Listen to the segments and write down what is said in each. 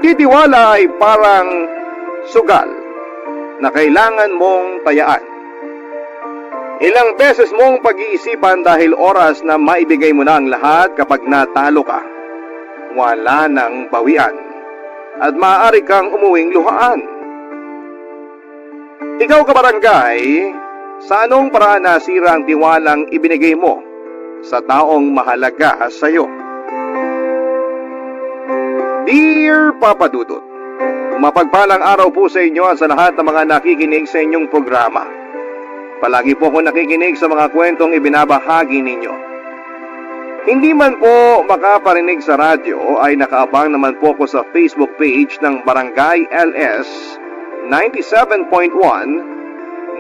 pagtitiwala ay parang sugal na kailangan mong tayaan. Ilang beses mong pag-iisipan dahil oras na maibigay mo na ang lahat kapag natalo ka. Wala nang bawian at maaari kang umuwing luhaan. Ikaw kabarangay, sa anong paraan nasira ang tiwalang ibinigay mo sa taong mahalaga sa iyo? Dear Papa Dudut, mapagpalang araw po sa inyo at sa lahat ng mga nakikinig sa inyong programa. Palagi po ako nakikinig sa mga kwentong ibinabahagi ninyo. Hindi man po makaparinig sa radyo ay nakaabang naman po ako sa Facebook page ng Barangay LS 97.1.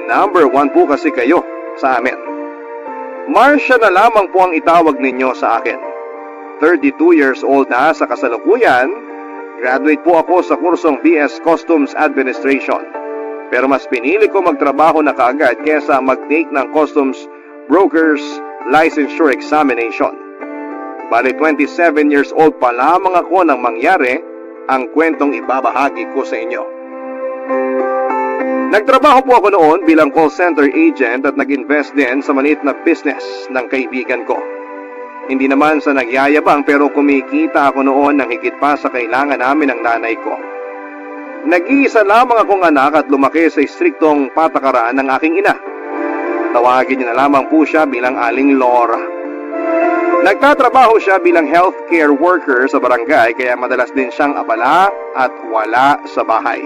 Number 1 po kasi kayo sa amin. Marcia na lamang po ang itawag ninyo sa akin. 32 years old na sa kasalukuyan. Graduate po ako sa kursong BS Customs Administration. Pero mas pinili ko magtrabaho na kaagad kesa mag-take ng Customs Brokers Licensure Examination. Bali 27 years old pa lamang ako nang mangyari ang kwentong ibabahagi ko sa inyo. Nagtrabaho po ako noon bilang call center agent at nag-invest din sa maliit na business ng kaibigan ko. Hindi naman sa nagyayabang pero kumikita ako noon ng higit pa sa kailangan namin ng nanay ko. Nag-iisa lamang akong anak at lumaki sa istriktong patakaran ng aking ina. Tawagin niyo na lamang po siya bilang Aling Laura. Nagtatrabaho siya bilang healthcare worker sa barangay kaya madalas din siyang abala at wala sa bahay.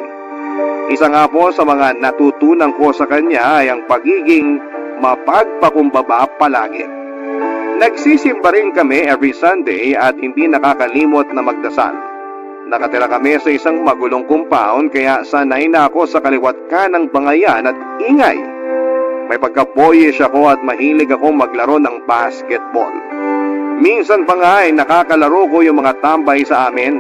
Isa nga po sa mga natutunan ko sa kanya ay ang pagiging mapagpakumbaba palagi. Nagsisimba rin kami every Sunday at hindi nakakalimot na magdasal. Nakatira kami sa isang magulong compound kaya sanay na ako sa kaliwat kanang bangayan at ingay. May pagka-boyish ako at mahilig akong maglaro ng basketball. Minsan pa nga ay nakakalaro ko yung mga tambay sa amin.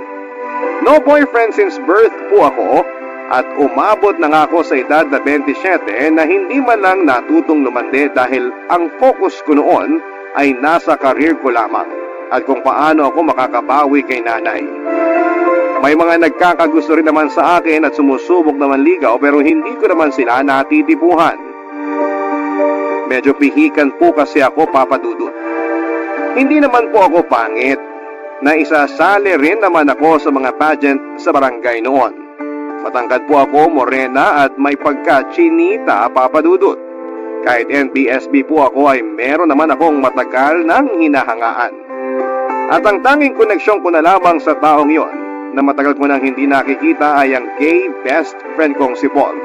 No boyfriend since birth po ako at umabot na nga ako sa edad na 27 na hindi man lang natutong lumande dahil ang focus ko noon ay nasa career ko lamang at kung paano ako makakabawi kay nanay. May mga nagkakagusto rin naman sa akin at sumusubok naman ligaw pero hindi ko naman sila natitipuhan. Medyo pihikan po kasi ako, Papa Dudut. Hindi naman po ako pangit. Naisasali rin naman ako sa mga pageant sa barangay noon. Matangkad po ako, morena at may pagka-chinita, Papa Dudut. Kahit NBSB po ako ay meron naman akong matagal ng hinahangaan. At ang tanging koneksyon ko na lamang sa taong yon na matagal ko nang hindi nakikita ay ang gay best friend kong si Paul.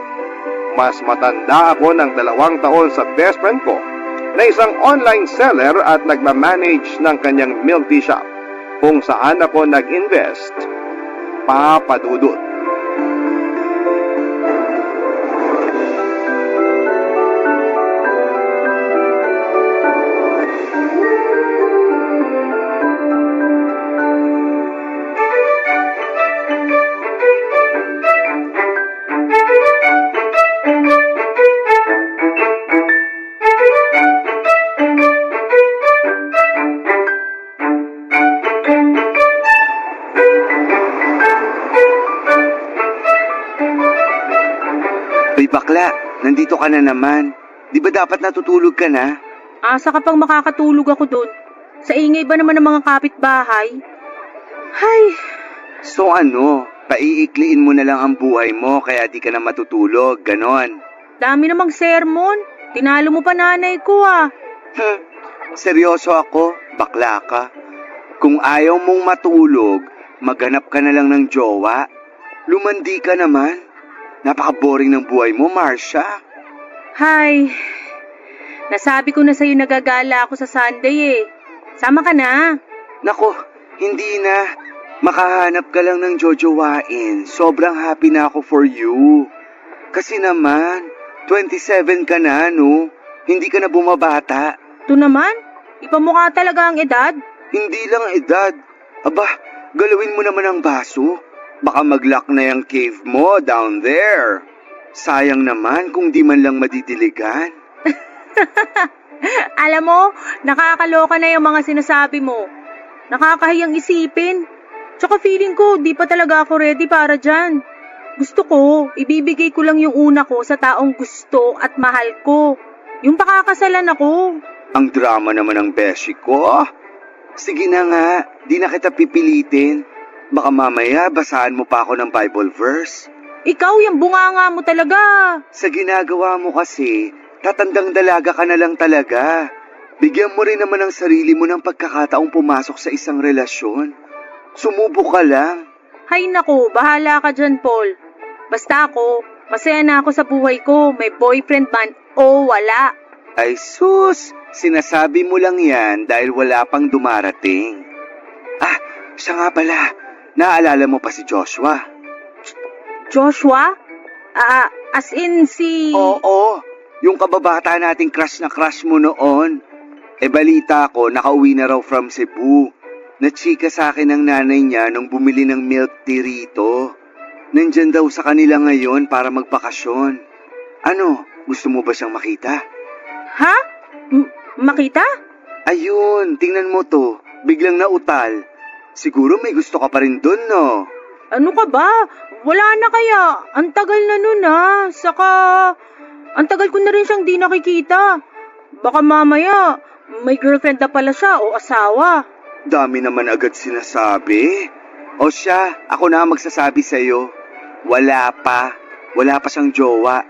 Mas matanda ako ng 2 taon sa best friend ko na isang online seller at nagmamanage ng kanyang milk tea shop kung saan ako nag-invest, Papa Dudut. Bakla, nandito ka na naman. Di ba dapat natutulog ka na? Asa ka pang makakatulog ako doon? Sa ingay ba naman ng mga kapitbahay? Hay! So ano, paiikliin mo na lang ang buhay mo kaya di ka na matutulog, ganon. Dami namang sermon. Tinalo mo pa nanay ko ah. Seryoso ako, bakla ka. Kung ayaw mong matulog, maghanap ka na lang ng jowa. Lumandi ka naman. Napaka-boring ng buhay mo, Marcia. Hay! Nasabi ko na sa'yo nagagala ako sa Sunday eh. Sama ka na. Nako, hindi na. Makahanap ka lang ng jojowain. Sobrang happy na ako for you. Kasi naman, 27 ka na, no? Hindi ka na bumabata. Ito naman, ipamukha talaga ang edad. Hindi lang edad. Aba, galawin mo naman ang baso. Baka mag-lock na yung cave mo down there. Sayang naman kung di man lang madidiligan. Alam mo, nakakaloka na yung mga sinasabi mo. Nakakahiyang isipin. Tsaka feeling ko, di pa talaga ako ready para dyan. Gusto ko, ibibigay ko lang yung una ko sa taong gusto at mahal ko. Yung pakakasalan ako. Ang drama naman ng beshi ko. Sige na nga, di na kita pipilitin. Baka mamaya basahan mo pa ako ng Bible verse. Ikaw, yung bunganga mo talaga. Sa ginagawa mo kasi, tatandang dalaga ka na lang talaga. Bigyan mo rin naman ang sarili mo ng pagkakataong pumasok sa isang relasyon. Sumubok ka lang. Hay nako, bahala ka dyan, Paul. Basta ako, masaya na ako sa buhay ko. May boyfriend man o wala. Ay sus, sinasabi mo lang yan dahil wala pang dumarating. Ah, siya nga pala. Naalala mo pa si Joshua? Joshua? As in si... Oo, yung kababata nating crush na crush mo noon. Balita ko, nakauwi na raw from Cebu. Nachika sa akin ng nanay niya nung bumili ng milk tea rito. Nandyan daw sa kanila ngayon para magbakasyon. Ano, gusto mo ba siyang makita? Ha? Makita? Ayun, tingnan mo to. Biglang nautal. Siguro may gusto ka pa rin dun, no? Ano ka ba? Wala na kaya. Ang tagal na nun Saka, ang tagal ko na rin siyang di nakikita. Baka mamaya, may girlfriend na pala siya o asawa. Dami naman agad sinasabi. O siya, ako na ang magsasabi sa'yo. Wala pa siyang jowa.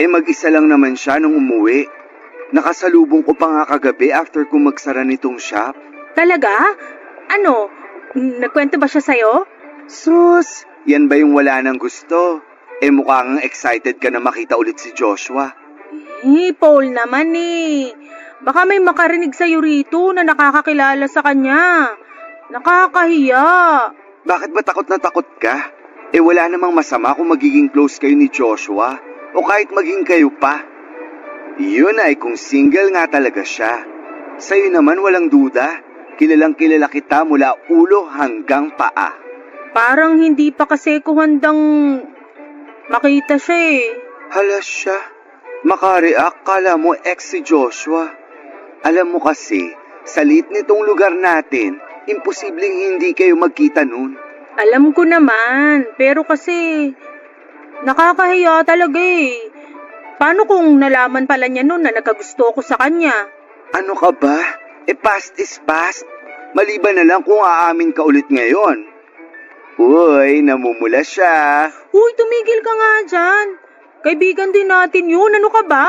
Mag-isa lang naman siya nung umuwi. Nakasalubong ko pa nga kagabi after ko magsara nitong shop. Talaga? Ano? Nagkwento ba siya sa'yo? Sus, yan ba yung wala nang gusto? Mukhang excited ka na makita ulit si Joshua. Paul naman Baka may makarinig sa'yo rito na nakakakilala sa kanya. Nakakahiya. Bakit ba takot na takot ka? Wala namang masama kung magiging close kayo ni Joshua o kahit maging kayo pa. Yun ay kung single nga talaga siya. Sa'yo naman walang duda. Kilalang kilala kita mula ulo hanggang paa. Parang hindi pa kasi ko handang makita siya Hala siya. Makareact, kala mo ex si Joshua. Alam mo kasi, sa lit nitong lugar natin, imposibleng hindi kayo magkita nun. Alam ko naman, pero kasi nakakahiya talaga Paano kung nalaman pala niya nun na nagkagusto ko sa kanya? Ano ka ba? Past is past. Maliban na lang kung aamin ka ulit ngayon. Uy, namumula siya. Uy, tumigil ka nga dyan. Kaibigan din natin yun, ano ka ba?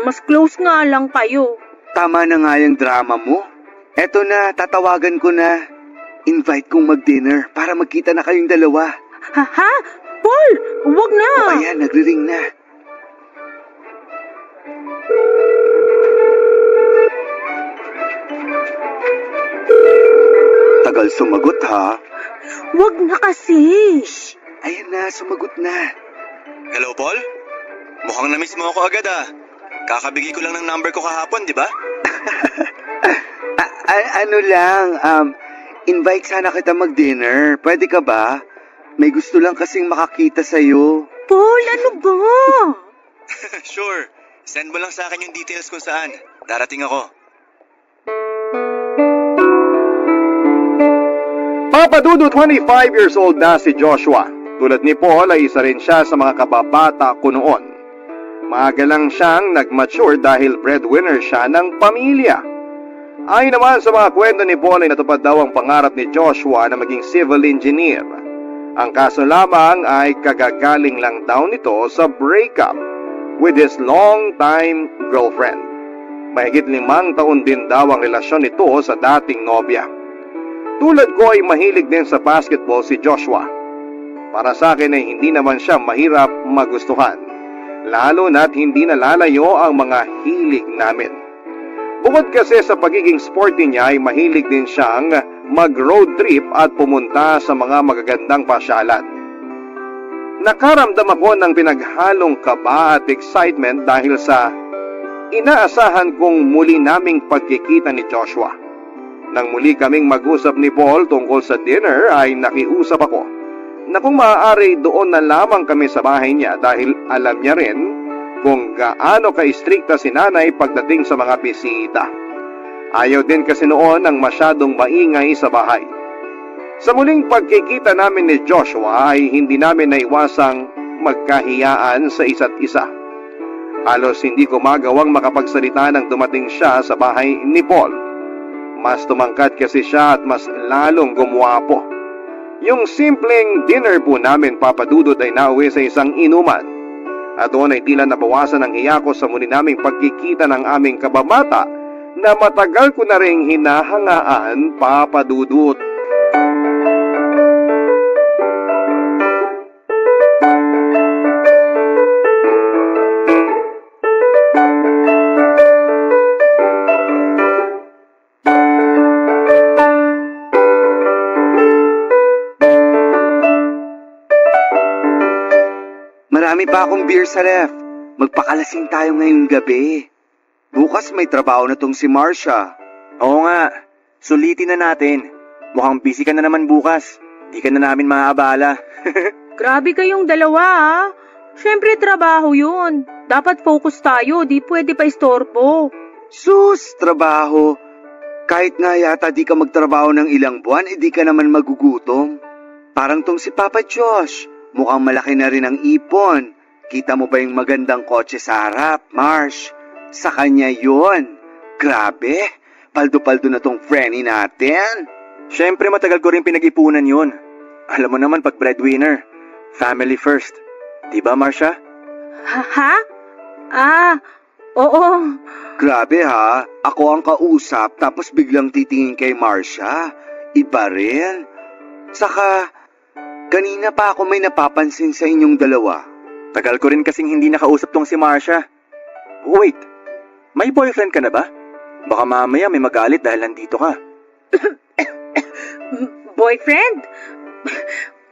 Mas close nga lang kayo. Tama na nga yung drama mo. Eto na, tatawagan ko na. Invite kong mag-dinner para magkita na kayong dalawa. Ha? Paul, huwag na. O ayan, nagre-ring na. Tagal sumagot ha. Huwag na kasi. Shh, ayan na, sumagot na. Hello, Paul? Mukhang na-miss mo ako agad Kakabigay ko lang ng number ko kahapon, di ba? Ano lang, invite sana kita mag-dinner. Pwede ka ba? May gusto lang kasing makakita sa'yo. Paul, ano ba? Sure. Send mo lang sa akin yung details kung saan. Darating ako. Papa Dudu, 25 years old na si Joshua. Tulad ni Paul ay isa rin siya sa mga kababata ko noon. Maaga lang siyang nag-mature dahil breadwinner siya ng pamilya. Ayon naman sa mga kwento ni Paul ay natupad daw ang pangarap ni Joshua na maging civil engineer. Ang kaso lamang ay kagagaling lang daw nito sa breakup with his long-time girlfriend. Mahigit 5 taon din daw ang relasyon nito sa dating nobya. Tulad ko ay mahilig din sa basketball si Joshua. Para sa akin ay hindi naman siya mahirap magustuhan, lalo na't hindi nalalayo ang mga hilig namin. Bukod kasi sa pagiging sporty niya ay mahilig din siyang mag-road trip at pumunta sa mga magagandang pasyalan. Nakaramdam ako ng pinaghalong kaba at excitement dahil sa inaasahan kong muli naming pagkikita ni Joshua. Nang muli kaming mag-usap ni Paul tungkol sa dinner ay nakiusap ako na kung maaari doon na lamang kami sa bahay niya dahil alam niya rin kung gaano ka-istrikta si nanay pagdating sa mga bisita. Ayaw din kasi noon ng masyadong maingay sa bahay. Sa muling pagkikita namin ni Joshua ay hindi namin naiwasang magkahiyaan sa isa't isa. Halos hindi ko magawang makapagsalita nang dumating siya sa bahay ni Paul. Mas tumangkad kasi siya at mas lalong gumwapo. Yung simpleng dinner po namin, Papa Dudut, ay nauwi sa isang inuman. At doon ay tila nabawasan ang hiya ko sa muli naming pagkikita ng aming kababata na matagal ko na ring hinahangaan, Papa Dudut. Marami pa akong beer sa ref. Magpakalasing tayo ngayong gabi. Bukas may trabaho na tong si Marcia. Oo nga, sulitin na natin. Mukhang busy ka na naman bukas. Di ka na namin maaabala. Grabe kayong dalawa ah. Siyempre trabaho yun. Dapat focus tayo, di pwede pa istorbo. Sus, trabaho. Kahit nga yata di ka magtrabaho ng ilang buwan, di ka naman magugutom. Parang tong si Papa Josh. Mukhang malaki na rin ang ipon. Kita mo ba yung magandang kotse sa harap, Marsh? Sa kanya yun. Grabe, paldo-paldo na tong Frenny natin. Siyempre matagal ko rin pinag-ipunan yun. Alam mo naman pag breadwinner, family first. Diba, Marcia? Ha? Oo. Grabe ha, ako ang kausap tapos biglang titingin kay Marcia. Iba rin. Saka, kanina pa ako may napapansin sa inyong dalawa. Tagal ko rin kasing hindi nakausap tong si Marcia. Wait, may boyfriend ka na ba? Baka mamaya may magalit dahil nandito ka. Boyfriend?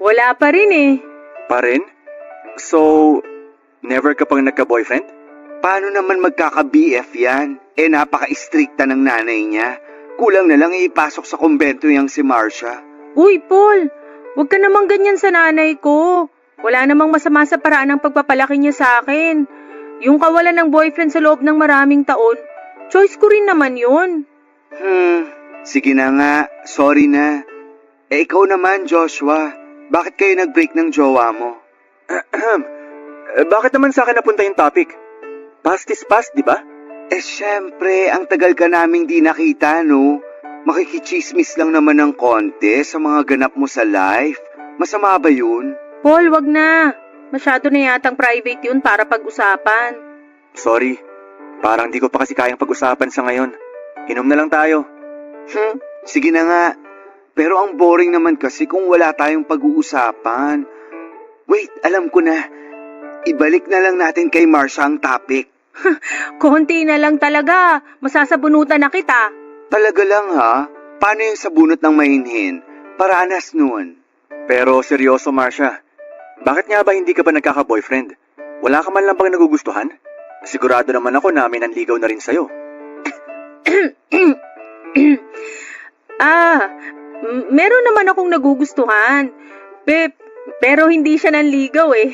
Wala pa rin eh. Pa rin? So, never ka pang nagka-boyfriend? Paano naman magkaka-BF yan? Napaka-istrikta ng nanay niya. Kulang na lang ipasok sa kumbento yang si Marcia. Uy, Paul, huwag ka namang ganyan sa nanay ko. Wala namang masama sa paraan ng pagpapalaki niya sa akin. Yung kawalan ng boyfriend sa loob ng maraming taon, choice ko rin naman yun. Sige na nga, sorry na. Ikaw naman, Joshua, bakit kayo nag-break ng jowa mo? Bakit naman sa akin napunta yung topic? Past is past, di ba? Syempre, ang tagal ka naming di nakita, no? Makikichismis lang naman ng konti sa mga ganap mo sa life. Masama ba yun? Paul, wag na. Masyado na yatang private yun para pag-usapan. Sorry, parang di ko pa kasi kayang pag-usapan sa ngayon. Inom na lang tayo. Sige na nga. Pero ang boring naman kasi kung wala tayong pag-uusapan. Wait, alam ko na. Ibalik na lang natin kay Marcia ang topic. Konti na lang talaga. Masasabunutan na kita. Talaga lang ha? Paano yung sabunot ng mahinhin? Paranas nun. Pero seryoso, Marcia. Bakit nga ba hindi ka pa nagkaka-boyfriend? Wala ka man lang bang nagugustuhan? Sigurado naman ako na may nanligaw na rin sa'yo. Meron naman akong nagugustuhan. Pero hindi siya nanligaw eh.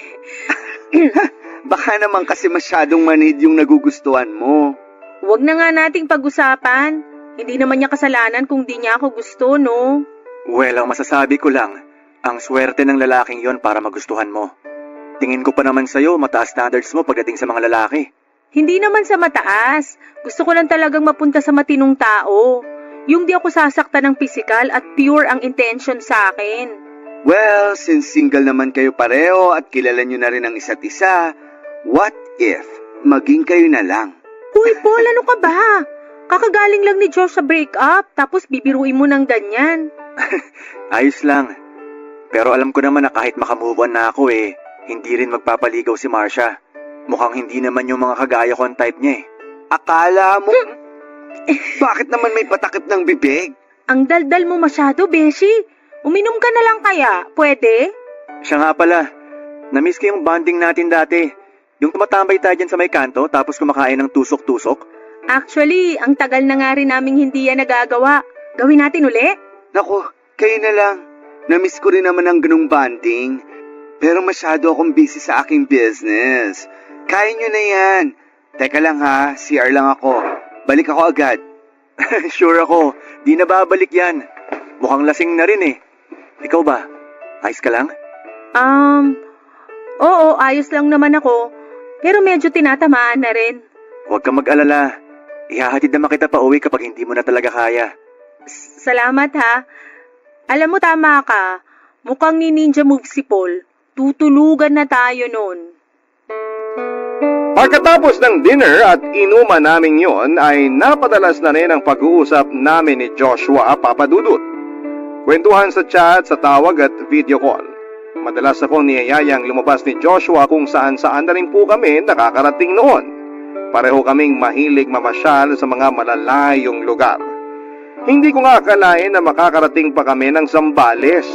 Baka naman kasi masyadong manhid yung nagugustuhan mo. Huwag na nga nating pag-usapan. Hindi naman niya kasalanan kung di niya ako gusto, no? Well, ang masasabi ko lang, ang swerte ng lalaking yon para magustuhan mo. Tingin ko pa naman sa'yo, mataas standards mo pagdating sa mga lalaki. Hindi naman sa mataas. Gusto ko lang talagang mapunta sa matinong tao. Yung di ako sasaktan ng pisikal at pure ang intention sa akin. Well, since single naman kayo pareho at kilala nyo na rin ang isa't isa, what if maging kayo na lang? Uy, Paul, ano ka ba? Kakagaling lang ni Josh sa breakup, tapos bibiruin mo ng ganyan. Ayos lang. Pero alam ko naman na kahit makamove on na ako hindi rin magpapaligaw si Marcia. Mukhang hindi naman yung mga kagaya ko ang type niya eh. Akala mo? Bakit naman may patakip ng bibig? Ang daldal mo masyado, Beshi. Uminom ka na lang kaya, pwede? Siya nga pala, na-miss ko yung bonding natin dati. Yung tumatambay tayo dyan sa may kanto tapos kumakain ng tusok-tusok. Actually, ang tagal na nga rin naming hindi yan nagagawa. Gawin natin uli? Naku, kayo na lang. Na-miss ko rin naman ang ganung bonding. Pero masyado akong busy sa aking business. Kaya nyo na yan. Teka lang ha, CR lang ako. Balik ako agad. Sure ako, di na babalik yan. Mukhang lasing na rin eh. Ikaw ba? Ayos ka lang? Oo, ayos lang naman ako. Pero medyo tinatamaan na rin. Huwag kang mag-alala. Ihahatid naman kita pa uwi kapag hindi mo na talaga kaya. Salamat ha. Alam mo, tama ka. Mukhang ni Ninja Move si Paul. Tutulugan na tayo nun. Pagkatapos ng dinner at inuman namin yon ay napadalas na rin ang pag-uusap namin ni Joshua Papadudut. Kwentuhan sa chat, sa tawag at video call. Madalas akong niyayayang lumabas ni Joshua kung saan-saan na rin po kami nakakarating noon. Pareho kaming mahilig mamasyal sa mga malalayong lugar. Hindi ko nga akalain na makakarating pa kami ng Zambales.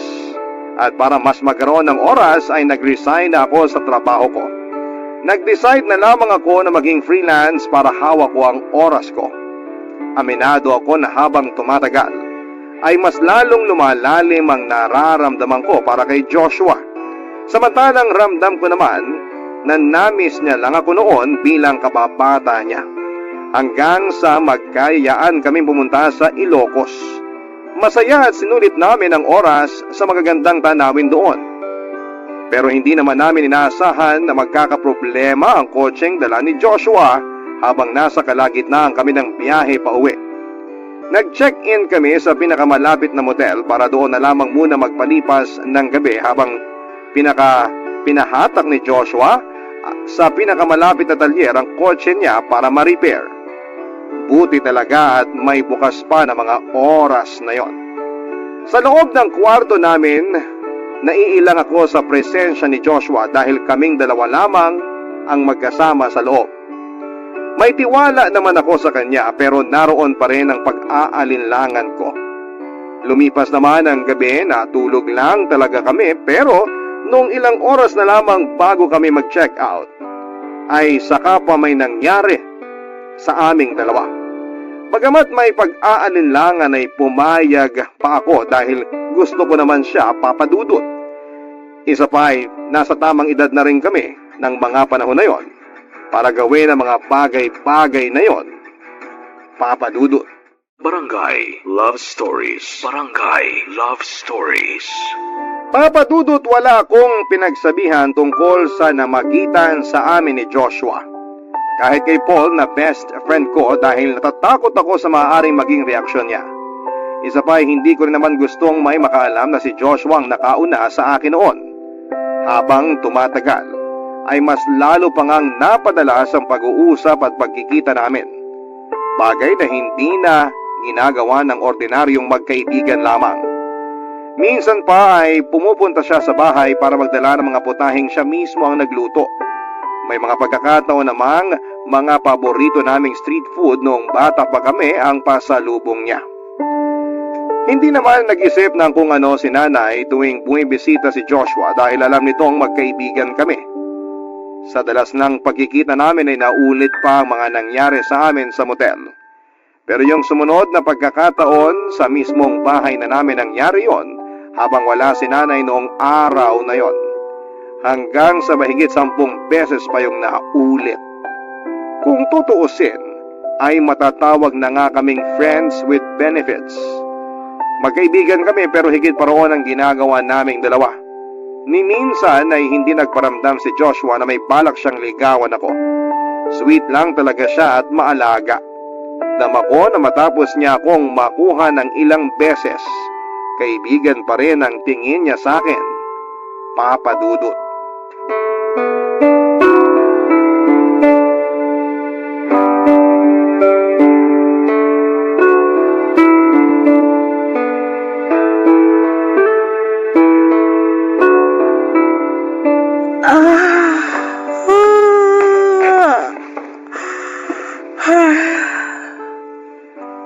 At para mas magkaroon ng oras ay nag-resign na ako sa trabaho ko. Nag-decide na lamang ako na maging freelance para hawak ko ang oras ko. Aminado ako na habang tumatagal, ay mas lalong lumalalim ang nararamdaman ko para kay Joshua. Samantalang ramdam ko naman na namiss niya lang ako noon bilang kababata niya. Hanggang sa magkayaan kami pumunta sa Ilocos. Masaya at sinulit namin ang oras sa magagandang tanawin doon. Pero hindi naman namin inaasahan na magkakaproblema ang kotseng dala ni Joshua habang nasa kalagitnaan kami ng biyahe pa uwi. Nag-check-in kami sa pinakamalapit na motel para doon na lamang muna magpalipas ng gabi habang pinahatak ni Joshua sa pinakamalapit na talyer ang kotse niya para ma-repair. Buti talaga at may bukas pa na mga oras na yon. Sa loob ng kwarto namin, naiilang ako sa presensya ni Joshua dahil kaming dalawa lamang ang magkasama sa loob. May tiwala naman ako sa kanya pero naroon pa rin ang pag-aalinlangan ko. Lumipas naman ang gabi, natulog lang talaga kami pero noong ilang oras na lamang bago kami mag-check out, ay saka pa may nangyari sa aming dalawa. Bagamat may pag-aalinlangan ay pumayag pa ako dahil gusto ko naman siya papadudot. Isa pa ay nasa tamang edad na rin kami ng mga panahon na yon para gawin ang mga bagay-bagay na yon, papadudot. Barangay Love Stories. Barangay Love Stories. Papadudot, wala akong pinagsabihan tungkol sa namagitan sa amin ni Joshua. Kahit kay Paul na best friend ko dahil natatakot ako sa maaaring maging reaksyon niya. Isa pa ay hindi ko rin naman gustong may makaalam na si Joshua ang nakauna sa akin noon. Habang tumatagal, ay mas lalo pang ang napadalas ang pag-uusap at pagkikita namin. Bagay na hindi na ginagawa ng ordinaryong magkaibigan lamang. Minsan pa ay pumupunta siya sa bahay para magdala ng mga putahing siya mismo ang nagluto. May mga pagkakataon namang mga paborito naming street food noong bata pa kami ang pasalubong niya. Hindi naman nag-isip ng kung ano si nanay tuwing bumibisita si Joshua dahil alam nitong magkaibigan kami. Sa dalas ng pagkikita namin ay naulit pa ang mga nangyari sa amin sa motel. Pero yung sumunod na pagkakataon sa mismong bahay na namin nangyari yon habang wala si nanay noong araw na yon. Hanggang sa mahigit 10 beses pa yung naulit. Kung tutuusin, ay matatawag na nga kaming friends with benefits. Magkaibigan kami pero higit pa roon ang ginagawa naming dalawa. Ni minsan ay hindi nagparamdam si Joshua na may balak siyang ligawan ako. Sweet lang talaga siya at maalaga. Dama ko na matapos niya akong makuha ng ilang beses, kaibigan pa rin ang tingin niya sa akin, papadudot.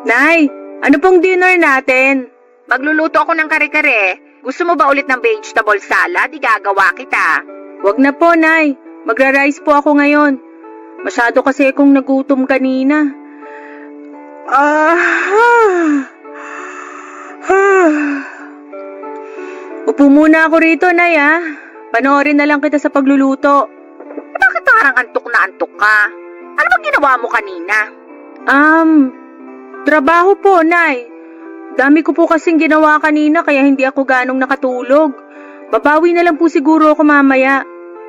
Nay, ano pong dinner natin? Magluluto ako ng kare-kare. Gusto mo ba ulit ng vegetable salad? Igagawa kita. Wag na po, Nay. Magra-rice po ako ngayon. Masyado kasi akong nagutom kanina. Upo muna ako rito, Nay, ah. Panoorin na lang kita sa pagluluto. Bakit parang antok na antok ka? Ano bang ginawa mo kanina? Trabaho po, Nay. Dami ko po kasing ginawa kanina kaya hindi ako ganong nakatulog. Babawi na lang po siguro ako mamaya.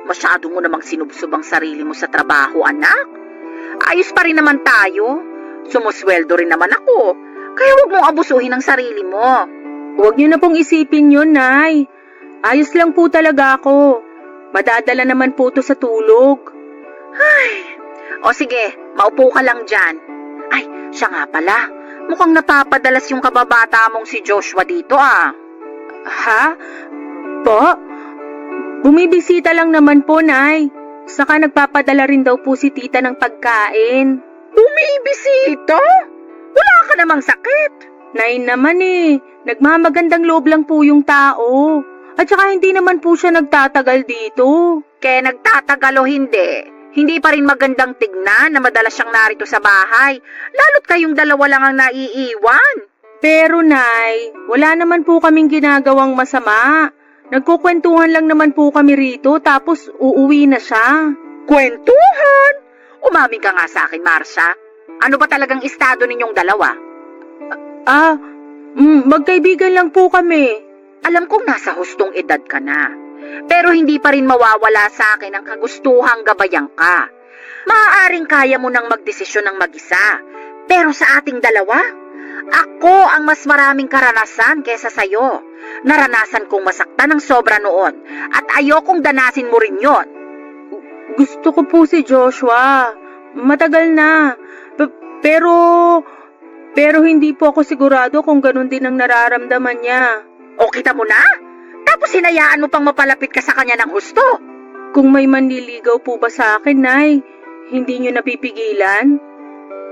Masyado mo namang sinubsob ang sarili mo sa trabaho, anak. Ayos pa rin naman tayo. Sumusweldo rin naman ako. Kaya huwag mong abusuhin ang sarili mo. Huwag niyo na pong isipin yun, Nay. Ayos lang po talaga ako. Madadala naman po to sa tulog. O sige, maupo ka lang dyan. Ay, siya nga pala. Mukhang napapadalas yung kababata mong si Joshua dito ah. Ha? Po? Bumibisita lang naman po, Nay. Saka nagpapadala rin daw po si tita ng pagkain. Bumibisita? Wala ka namang sakit. Nay naman nagmamagandang loob lang po yung tao. At saka hindi naman po siya nagtatagal dito. Kaya nagtatagal o hindi pa rin magandang tignan na madalas siyang narito sa bahay. Lalo't kayong dalawa lang ang naiiwan. Pero Nay, wala naman po kaming ginagawang masama. Nagkukwentuhan lang naman po kami rito tapos uuwi na siya. Kwentuhan? Umamin ka nga sa akin, Marsha. Ano ba talagang estado ninyong dalawa? Magkaibigan lang po kami. Alam kong nasa hustong edad ka na. Pero hindi pa rin mawawala sa akin ang kagustuhang gabayan ka. Maaaring kaya mo nang magdesisyon ng mag-isa. Pero sa ating dalawa, ako ang mas maraming karanasan kesa sa'yo. Naranasan kong masaktan ng sobra noon at ayokong danasin mo rin yon. Gusto ko po si Joshua. Matagal na. Pero hindi po ako sigurado kung ganun din ang nararamdaman niya. O kita mo na? Tapos hinayaan mo pang mapalapit ka sa kanya ng husto. Kung may manliligaw po ba sa akin, Nay, hindi niyo napipigilan?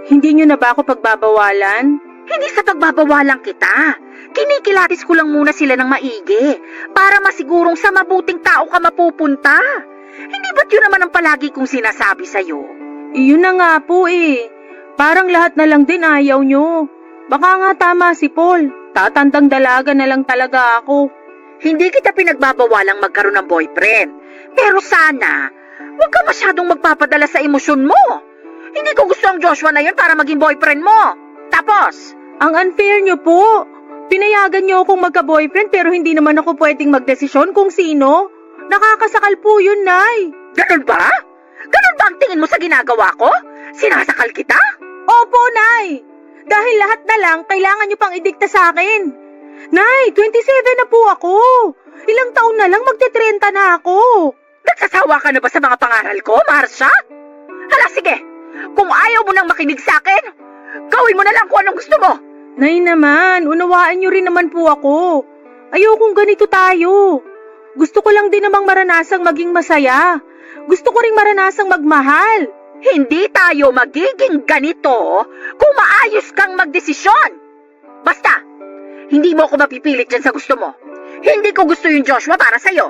Hindi niyo na ba ako pagbabawalan? Hindi sa pagbabawalan kita. Kinikilatis ko lang muna sila ng maigi para masigurong sa mabuting tao ka mapupunta. Hindi ba't yun naman ang palagi kong sinasabi sa'yo? Iyon na nga po Parang lahat na lang din ayaw nyo. Baka nga tama si Paul. Tatandang dalaga na lang talaga ako. Hindi kita pinagbabawalang magkaroon ng boyfriend. Pero sana, huwag ka masyadong magpapadala sa emosyon mo. Hindi ko gusto ang Joshua na yun para maging boyfriend mo. Tapos, ang unfair nyo po. Pinayagan nyo akong magka-boyfriend pero hindi naman ako pwedeng magdesisyon kung sino. Nakakasakal po yun, Nay. Ganun ba? Ganun ba ang tingin mo sa ginagawa ko? Sinasakal kita? Opo, Nay. Dahil lahat na lang, kailangan nyo pang idikta sa akin. Nay, 27 na po ako. Ilang taon na lang magte-30 na ako. Nagsasawa ka na ba sa mga pangaral ko, Marsha? Hala, sige. Kung ayaw mo nang makinig sa akin, gawin mo na lang kung anong gusto mo. Nay naman, unawaan nyo rin naman po ako. Ayokong ganito tayo. Gusto ko lang din namang maranasang maging masaya. Gusto ko ring maranasang magmahal. Hindi tayo magiging ganito kung maayos kang magdesisyon. Basta, hindi mo ako mapipilit dyan sa gusto mo. Hindi ko gusto yung Joshua para sa'yo.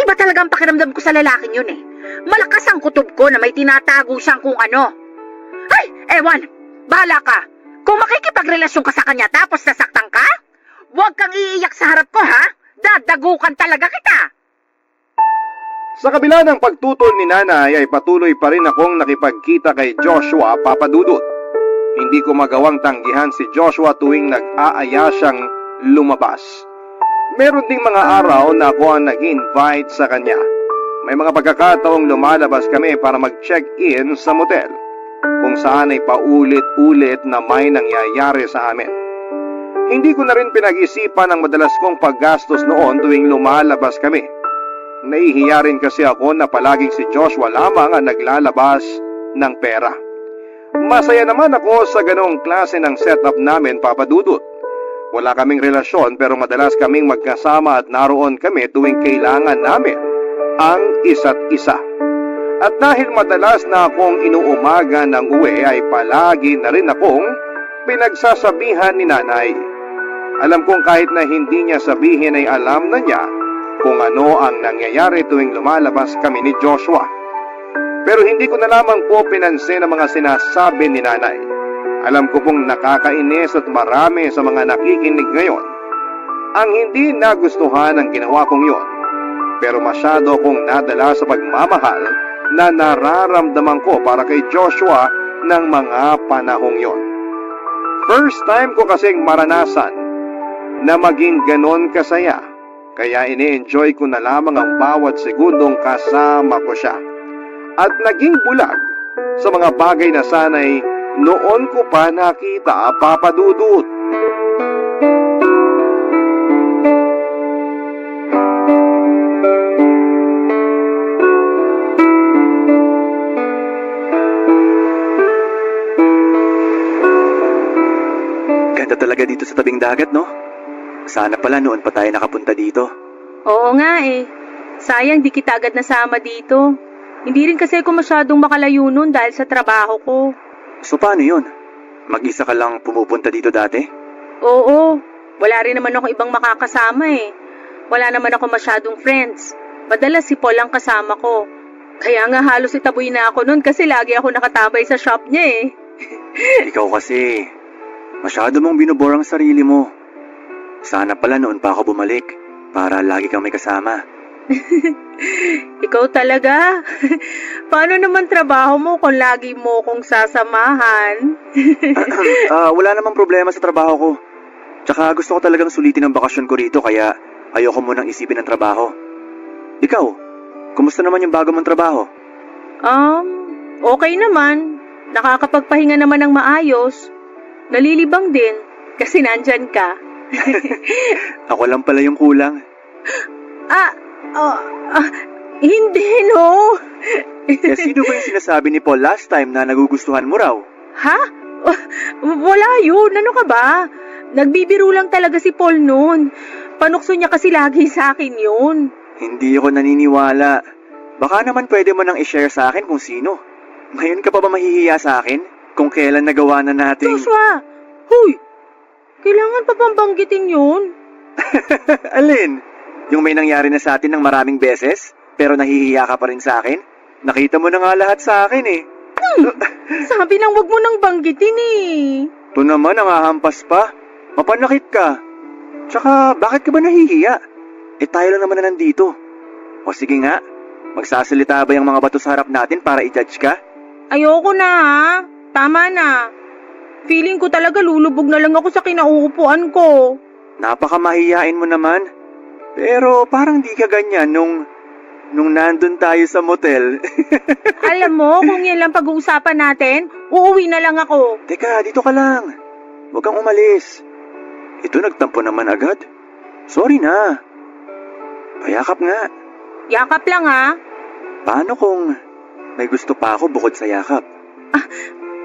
Iba talagang pakiramdam ko sa lalaking yun Malakas ang kutob ko na may tinatago siyang kung ano. Ay, ewan, bahala ka. Kung makikipagrelasyon ka sa kanya tapos nasaktan ka, huwag kang iiyak sa harap ko ha. Dadagukan talaga kita. Sa kabila ng pagtutol ni nanay ay patuloy pa rin akong nakipagkita kay Joshua Papadudut. Hindi ko magawang tanggihan si Joshua tuwing nag-aaya siyang lumabas. Meron ding mga araw na ako ang nag-invite sa kanya. May mga pagkakataong lumalabas kami para mag-check-in sa motel, kung saan ay paulit-ulit na may nangyayari sa amin. Hindi ko na rin pinag-isipan ang madalas kong paggastos noon tuwing lumalabas kami. Nahihiya rin kasi ako na palaging si Joshua lamang ang naglalabas ng pera. Masaya naman ako sa ganong klase ng setup namin, Papadudut. Wala kaming relasyon pero madalas kaming magkasama at naroon kami tuwing kailangan namin ang isa't isa. At dahil madalas na akong inuumaga ng uwi ay palagi na rin akong pinagsasabihan ni nanay. Alam kong kahit na hindi niya sabihin ay alam na niya kung ano ang nangyayari tuwing lumalabas kami ni Joshua. Pero hindi ko na lamang po pinansin ang mga sinasabi ni nanay. Alam ko pong nakakainis at marami sa mga nakikinig ngayon ang hindi nagustuhan ang ginawa kong yon. Pero masyado akong nadala sa pagmamahal na nararamdaman ko para kay Joshua ng mga panahong yon. First time ko kasing maranasan na maging ganon kasaya. Kaya ini-enjoy ko na lamang ang bawat segundong kasama ko siya. At naging bulag sa mga bagay na sana'y noon ko pa nakita, Papa Dudut. Ganda talaga dito sa tabing dagat, no? Sana pala noon pa tayo nakapunta dito. Oo nga eh. Sayang di kita agad nasama dito. Hindi rin kasi ako masyadong makalayo nun dahil sa trabaho ko. So paano yun? Mag-isa ka lang pumupunta dito dati? Oo, wala rin naman ako ibang makakasama eh. Wala naman ako masyadong friends. Madalas si Paul ang kasama ko. Kaya nga halos itaboy na ako nun kasi lagi ako nakatambay sa shop niya eh. Ikaw kasi, masyado mong binubor ang sarili mo. Sana pala noon pa ako bumalik para lagi kang may kasama. Ikaw talaga? Paano naman trabaho mo kung lagi mo kong sasamahan? Wala namang problema sa trabaho ko. Tsaka gusto ko talagang sulitin ang bakasyon ko rito kaya ayoko munang isipin ang trabaho. Ikaw, kumusta naman yung bago mong trabaho? Okay naman. Nakakapagpahinga naman ng maayos. Nalilibang din kasi nandyan ka. Ako lang pala yung kulang. Hindi no. Sino ba yung sinasabi ni Paul last time na nagugustuhan mo raw? Ha? Wala yun. Ano ka ba? Nagbibiro lang talaga si Paul noon. Panukso niya kasi lagi sa akin yun. Hindi ako naniniwala. Baka naman pwede mo nang i-share sa akin kung sino. Ngayon ka pa ba mahihiya sa akin? Kung kailan nagawa na natin... Joshua! Huy! Kailangan pa bang banggitin yun? Alin? Yung may nangyari na sa atin ng maraming beses, pero nahihiya ka pa rin sa akin? Nakita mo na nga lahat sa akin eh. Sabi lang wag mo nang banggitin eh. Ito naman, nangahampas pa. Mapanakit ka. Tsaka, bakit ka ba nahihiya? Tayo lang naman na nandito. O sige nga, magsasalita ba yung mga bato sa harap natin para i-judge ka? Ayoko na ha. Tama na. Feeling ko talaga lulubog na lang ako sa kinauupuan ko. Napakamahiyain mo naman. Pero parang di ka ganyan nung nandun tayo sa motel. Alam mo, kung yan lang pag-uusapan natin, uuwi na lang ako. Teka, dito ka lang. Huwag kang umalis. Ito nagtampo naman agad. Sorry na. Payakap nga. Yakap lang ha. Paano kung may gusto pa ako bukod sa yakap?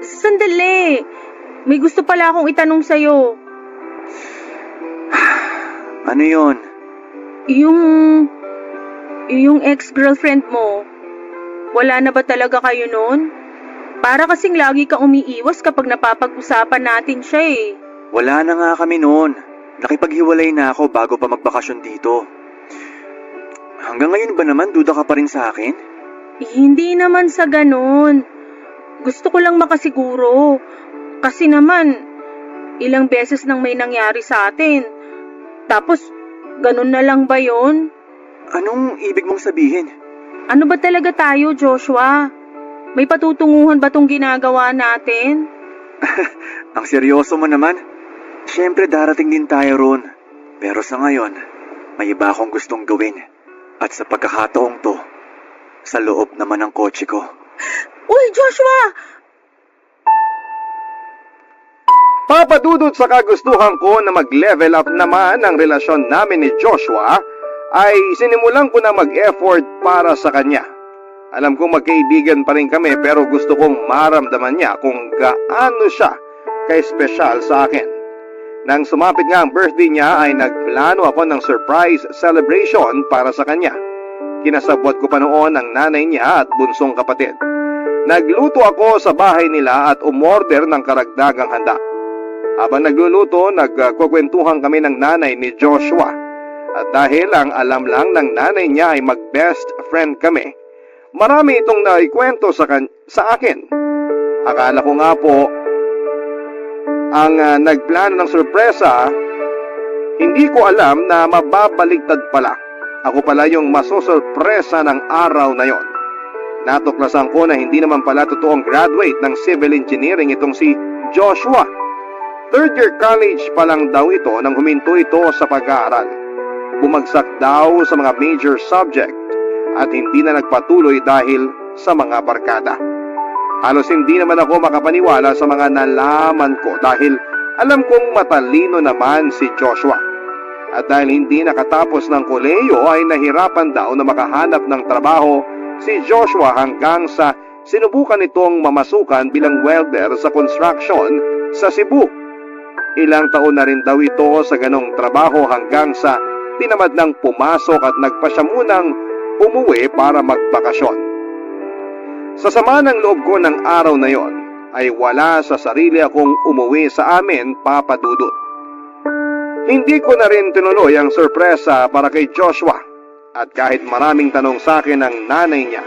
Sandali. May gusto pala akong itanong sa'yo. Ano yon? Yung ex-girlfriend mo, wala na ba talaga kayo noon? Para kasing lagi kang umiiwas kapag napapag-usapan natin siya eh. Wala na nga kami noon. Nakipaghiwalay na ako bago pa magbakasyon dito. Hanggang ngayon ba naman duda ka pa rin sa akin? Hindi naman sa ganon. Gusto ko lang makasiguro. Kasi naman, ilang beses nang may nangyari sa atin. Tapos, ganon na lang ba yon? Anong ibig mong sabihin? Ano ba talaga tayo, Joshua? May patutunguhan ba tong ginagawa natin? Ang seryoso mo naman. Siyempre darating din tayo ron. Pero sa ngayon, may iba akong gustong gawin. At sa pagkakataong to, sa loob naman ng kotse ko. Uy, Joshua! Papadudot sa kagustuhan ko na mag-level up naman ang relasyon namin ni Joshua, ay sinimulan ko na mag-effort para sa kanya. Alam kong magkaibigan pa rin kami pero gusto kong maramdaman niya kung gaano siya ka-espesyal sa akin. Nang sumapit nga ang birthday niya ay nagplano ako ng surprise celebration para sa kanya. Kinasabwat ko pa noon ang nanay niya at bunsong kapatid. Nagluto ako sa bahay nila at umorder ng karagdagang handa. Habang nagluluto, nagkukwentuhan kami ng nanay ni Joshua. At dahil ang alam lang ng nanay niya ay mag-best friend kami, marami itong naikwento sa akin. Akala ko nga po, ang nagplano ng sorpresa, hindi ko alam na mababaligtad pala. Ako pala yung masosorpresa ng araw na yon. Natuklasan ko na hindi naman pala totoong graduate ng civil engineering itong si Joshua. Third year college pa lang daw ito nang huminto ito sa pag-aaral. Bumagsak daw sa mga major subject at hindi na nagpatuloy dahil sa mga barkada. Halos hindi naman ako makapaniwala sa mga nalaman ko dahil alam kong matalino naman si Joshua. At dahil hindi nakatapos ng kolehiyo ay nahirapan daw na makahanap ng trabaho si Joshua hanggang sa sinubukan itong mamasukan bilang welder sa construction sa Cebu. Ilang taon na rin daw ito sa ganong trabaho hanggang sa tinamad ng pumasok at nagpasya munang umuwi para magbakasyon. Sa sama ng loob ko ng araw na yon ay wala sa sarili akong umuwi sa amin, Papa Dudut. Hindi ko na rin tinuloy ang sorpresa para kay Joshua at kahit maraming tanong sa akin ng nanay niya,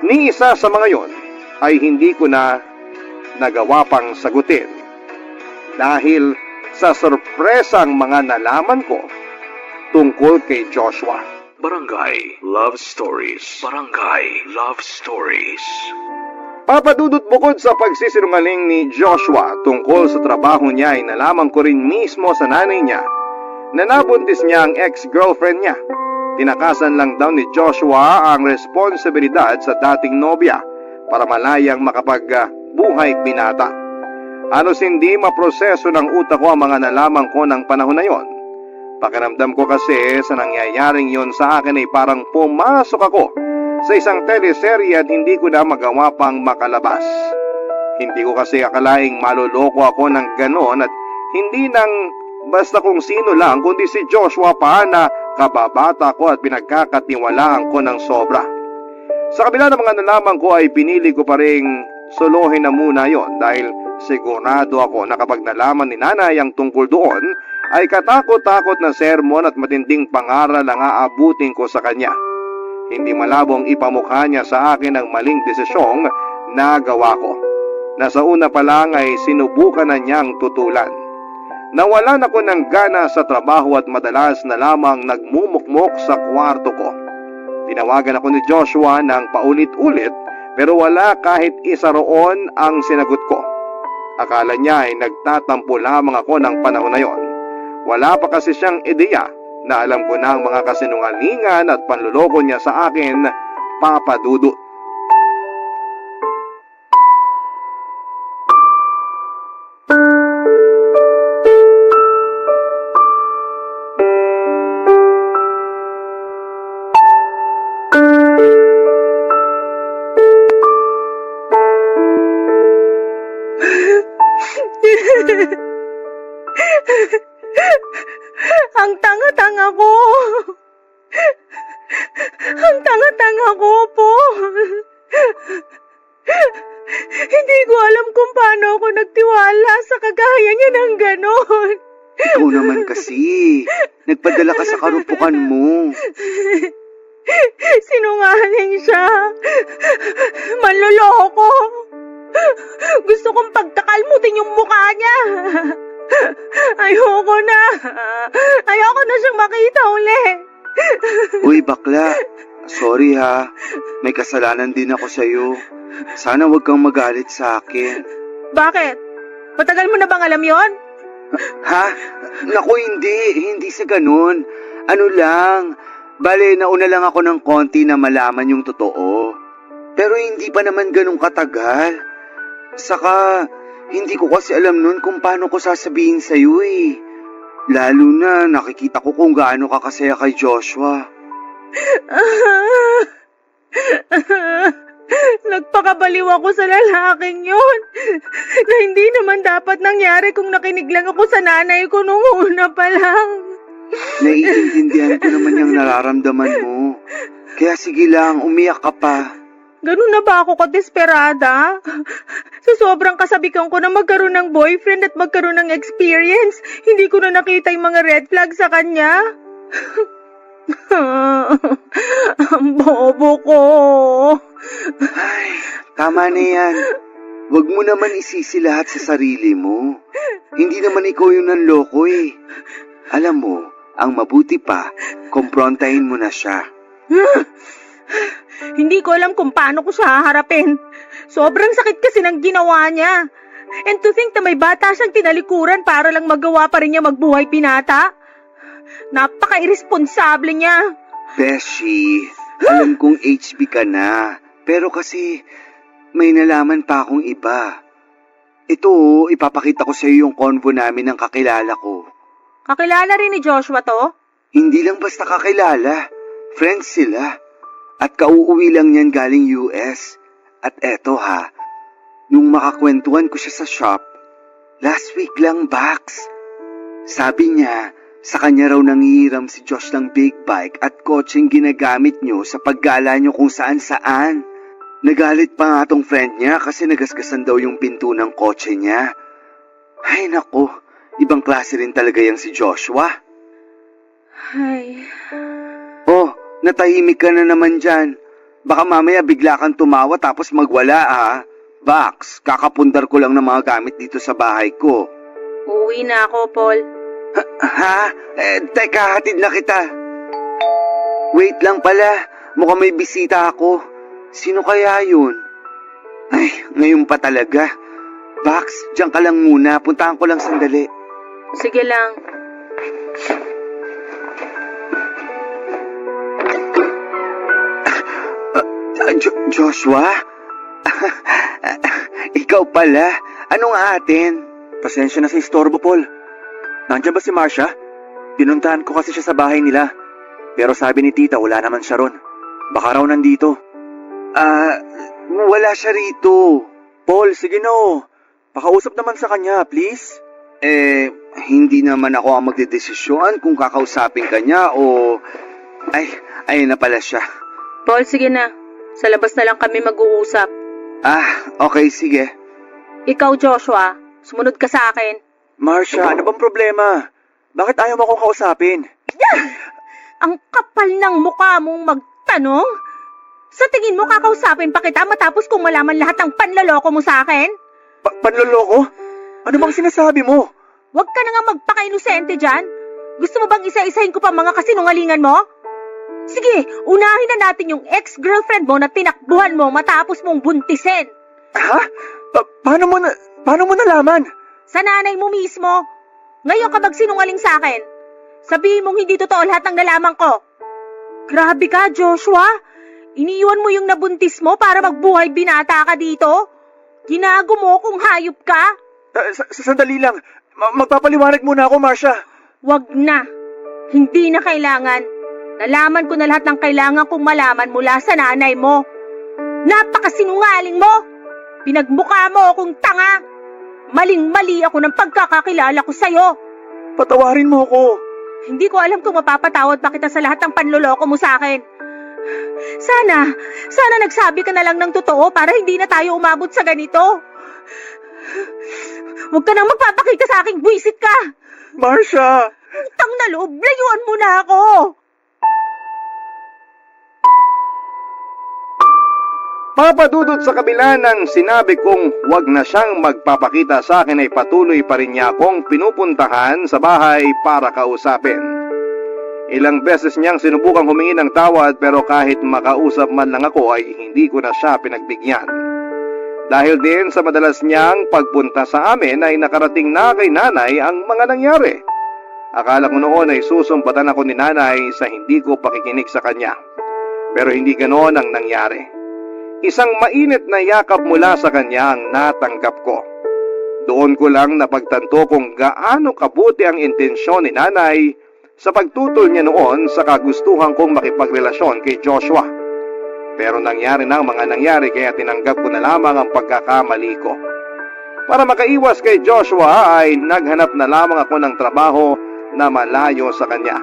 ni isa sa mga yon ay hindi ko na nagawa pang sagutin dahil sa sorpresang mga nalaman ko tungkol kay Joshua. Barangay Love Stories. Barangay Love Stories. Papadudot bukod sa pagsisinungaling ni Joshua tungkol sa trabaho niya ay nalaman ko rin mismo sa nanay niya na nabuntis niya ang ex-girlfriend niya. Tinakasan lang daw ni Joshua ang responsibilidad sa dating nobya para malayang makapagbuhay binata. Halos hindi maproseso ng utak ko ang mga nalaman ko ng panahon na yon. Pakiramdam ko kasi sa nangyayaring yon sa akin ay parang pumasok ako sa isang teleserye at hindi ko na magawa pang makalabas. Hindi ko kasi akalaing maluloko ako ng ganon at hindi nang basta kung sino lang kundi si Joshua pa na kababata ko at pinagkakatiwalaan ko ng sobra. Sa kabila ng mga nalaman ko ay pinili ko pa ring solohin na muna yon dahil sigurado ako na kapag nalaman ni nanay ang tungkol doon ay katakot-takot na sermon at matinding pangaral ang aabutin ko sa kanya. Hindi malabong ipamukha niya sa akin ang maling desisyong nagawa ko. Nasa una pa lang ay sinubukan na niyang tutulan. Nawalan ako ng gana sa trabaho at madalas na lamang nagmumukmok sa kwarto ko. Tinawagan ako ni Joshua ng paulit-ulit pero wala kahit isa roon ang sinagot ko. Akala niya ay nagtatampo lamang ako ng panahon na yon. Wala pa kasi siyang ideya na alam ko na ang mga kasinungalingan at panluloko niya sa akin, Papa Dudut. Ang tanga-tanga ko. Ang tanga-tanga ko po. Hindi ko alam kung paano ako nagtiwala sa kagaya niya ng ganon. Ikaw naman kasi. Nagpadala ka sa karupukan mo. Sinungaling siya. Manloloko. Gusto kong pagkakalmutin yung mukha niya. Ayoko na. Ayoko na siyang makita uli. Uy, bakla. Sorry ha. May kasalanan din ako sa'yo. Sana wag kang magalit sa akin. Bakit? Matagal mo na bang alam yon? Ha? Naku, hindi. Hindi sa ganun. Ano lang. Bale, nauna lang ako ng konti na malaman yung totoo. Pero hindi pa naman ganun katagal. Saka, hindi ko kasi alam nun kung paano ko sasabihin sa'yo eh. Lalo na nakikita ko kung gaano ka kasaya kay Joshua. Nagpakabaliw ako sa lalaking yun. Na hindi naman dapat nangyari kung nakinig lang ako sa nanay ko nung una pa lang. Naiintindihan ko naman yung nararamdaman mo. Kaya sige lang, umiyak ka pa. Ganun na ba ako kadesperada? Sa sobrang kasabikan ko na magkaroon ng boyfriend at magkaroon ng experience, hindi ko na nakita yung mga red flag sa kanya. Ang bobo ko. Ay, tama na yan. Huwag mo naman isisi lahat sa sarili mo. Hindi naman ikaw yung nanloko eh. Alam mo, ang mabuti pa, kumprontahin mo na siya. Hindi ko alam kung paano ko siya haharapin. Sobrang sakit kasi ng ginawa niya. And to think na may bata siyang tinalikuran para lang magawa pa rin niya magbuhay binata. Napaka-irresponsable niya. Beshi, alam kong HB ka na. Pero kasi, may nalaman pa akong iba. Ito, ipapakita ko sa iyo yung convo namin ng kakilala ko. Kakilala rin ni Joshua to? Hindi lang basta kakilala. Friends sila. At kauuwi lang niyan galing US. At eto ha, nung makakwentuhan ko siya sa shop, last week lang, Bax. Sabi niya, sa kanya raw nangihiram si Josh ng big bike at kotseng ginagamit niyo sa paggala niyo kung saan-saan. Nagalit pa nga tong friend niya kasi nagasgasan daw yung pinto ng kotse niya. Ay nako, ibang klase rin talaga yang si Joshua. Ay, Oh, natahimik ka na naman dyan. Baka mamaya bigla kang tumawa tapos magwala ah. Bax, kakapundar ko lang ng mga gamit dito sa bahay ko. uuwi na ako, Paul. Ha? Teka, hatid na kita. Wait lang pala, mukhang may bisita ako. Sino kaya yun? Ay, ngayon pa talaga. Bax, diyan ka lang muna. Puntahan ko lang sandali. Sige lang. Joshua? Ikaw pala? Anong atin? Pasensya na sa istorbo, Paul. Nandiyan ba si Marcia? Pinuntahan ko kasi siya sa bahay nila. Pero sabi ni tita wala naman siya ron. Baka raw nandito. Wala siya rito. Paul, sige no. Pakausap naman sa kanya, please. Hindi naman ako ang magdedesisyon kung kakausapin ka niya o... ayun na pala siya. Paul, sige na. Sa labas na lang kami mag-uusap. Okay, sige. Ikaw, Joshua, sumunod ka sa akin. Marcia, ano bang problema? Bakit ayaw mo akong kausapin? Ang kapal ng mukha mong magtanong? Sa tingin mo kakausapin pa kita matapos kung malaman lahat ng panloloko mo sa akin? Panloloko? Ano bang sinasabi mo? Huwag ka na nga magpaka-inosente dyan. Gusto mo bang isa-isahin ko pa mga kasinungalingan mo? Sige, unahin na natin yung ex-girlfriend mo na tinakbuhan mo matapos mong buntisin. Ha? Paano mo nalaman? Sa nanay mo mismo. Ngayon ka magsinungaling sa akin. Sabihin mong hindi totoo lahat ng nalaman ko. Grabe ka, Joshua. Iniwan mo yung nabuntis mo para magbuhay binata ka dito. Ginago mo kung hayop ka. Sandali lang. Magpapaliwanag muna ako, Marcia. Wag na. Hindi na kailangan. Nalaman ko na lahat ng kailangan kong malaman mula sa nanay mo. Napakasinungaling mo. Pinagmukha mo akong tanga. Maling-mali ako ng pagkakakilala ko sa'yo. Patawarin mo ko. Hindi ko alam kung mapapatawad pa kita sa lahat ng panloloko mo sa akin. Sana nagsabi ka na lang ng totoo para hindi na tayo umabot sa ganito. Huwag ka nang magpapakita sa aking buwisit ka. Marcia! Utang na loob, layuan mo na ako. Papadudot sa kabila ng sinabi kong wag na siyang magpapakita sa akin ay patuloy pa rin niya akong pinupuntahan sa bahay para kausapin. Ilang beses niyang sinubukang humingi ng tawad pero kahit makausap man lang ako ay hindi ko na siya pinagbigyan. Dahil din sa madalas niyang pagpunta sa amin ay nakarating na kay nanay ang mga nangyari. Akala ko noon ay susumpatan ako ni nanay sa hindi ko pakikinig sa kanya. Pero hindi ganoon ang nangyari. Isang mainit na yakap mula sa kanya ang natanggap ko. Doon ko lang napagtanto kung gaano kabuti ang intensyon ni nanay sa pagtutol niya noon sa kagustuhan kong makipagrelasyon kay Joshua. Pero nangyari na ang mga nangyari kaya tinanggap ko na lamang ang pagkakamali ko. Para makaiwas kay Joshua ay naghanap na lamang ako ng trabaho na malayo sa kanya.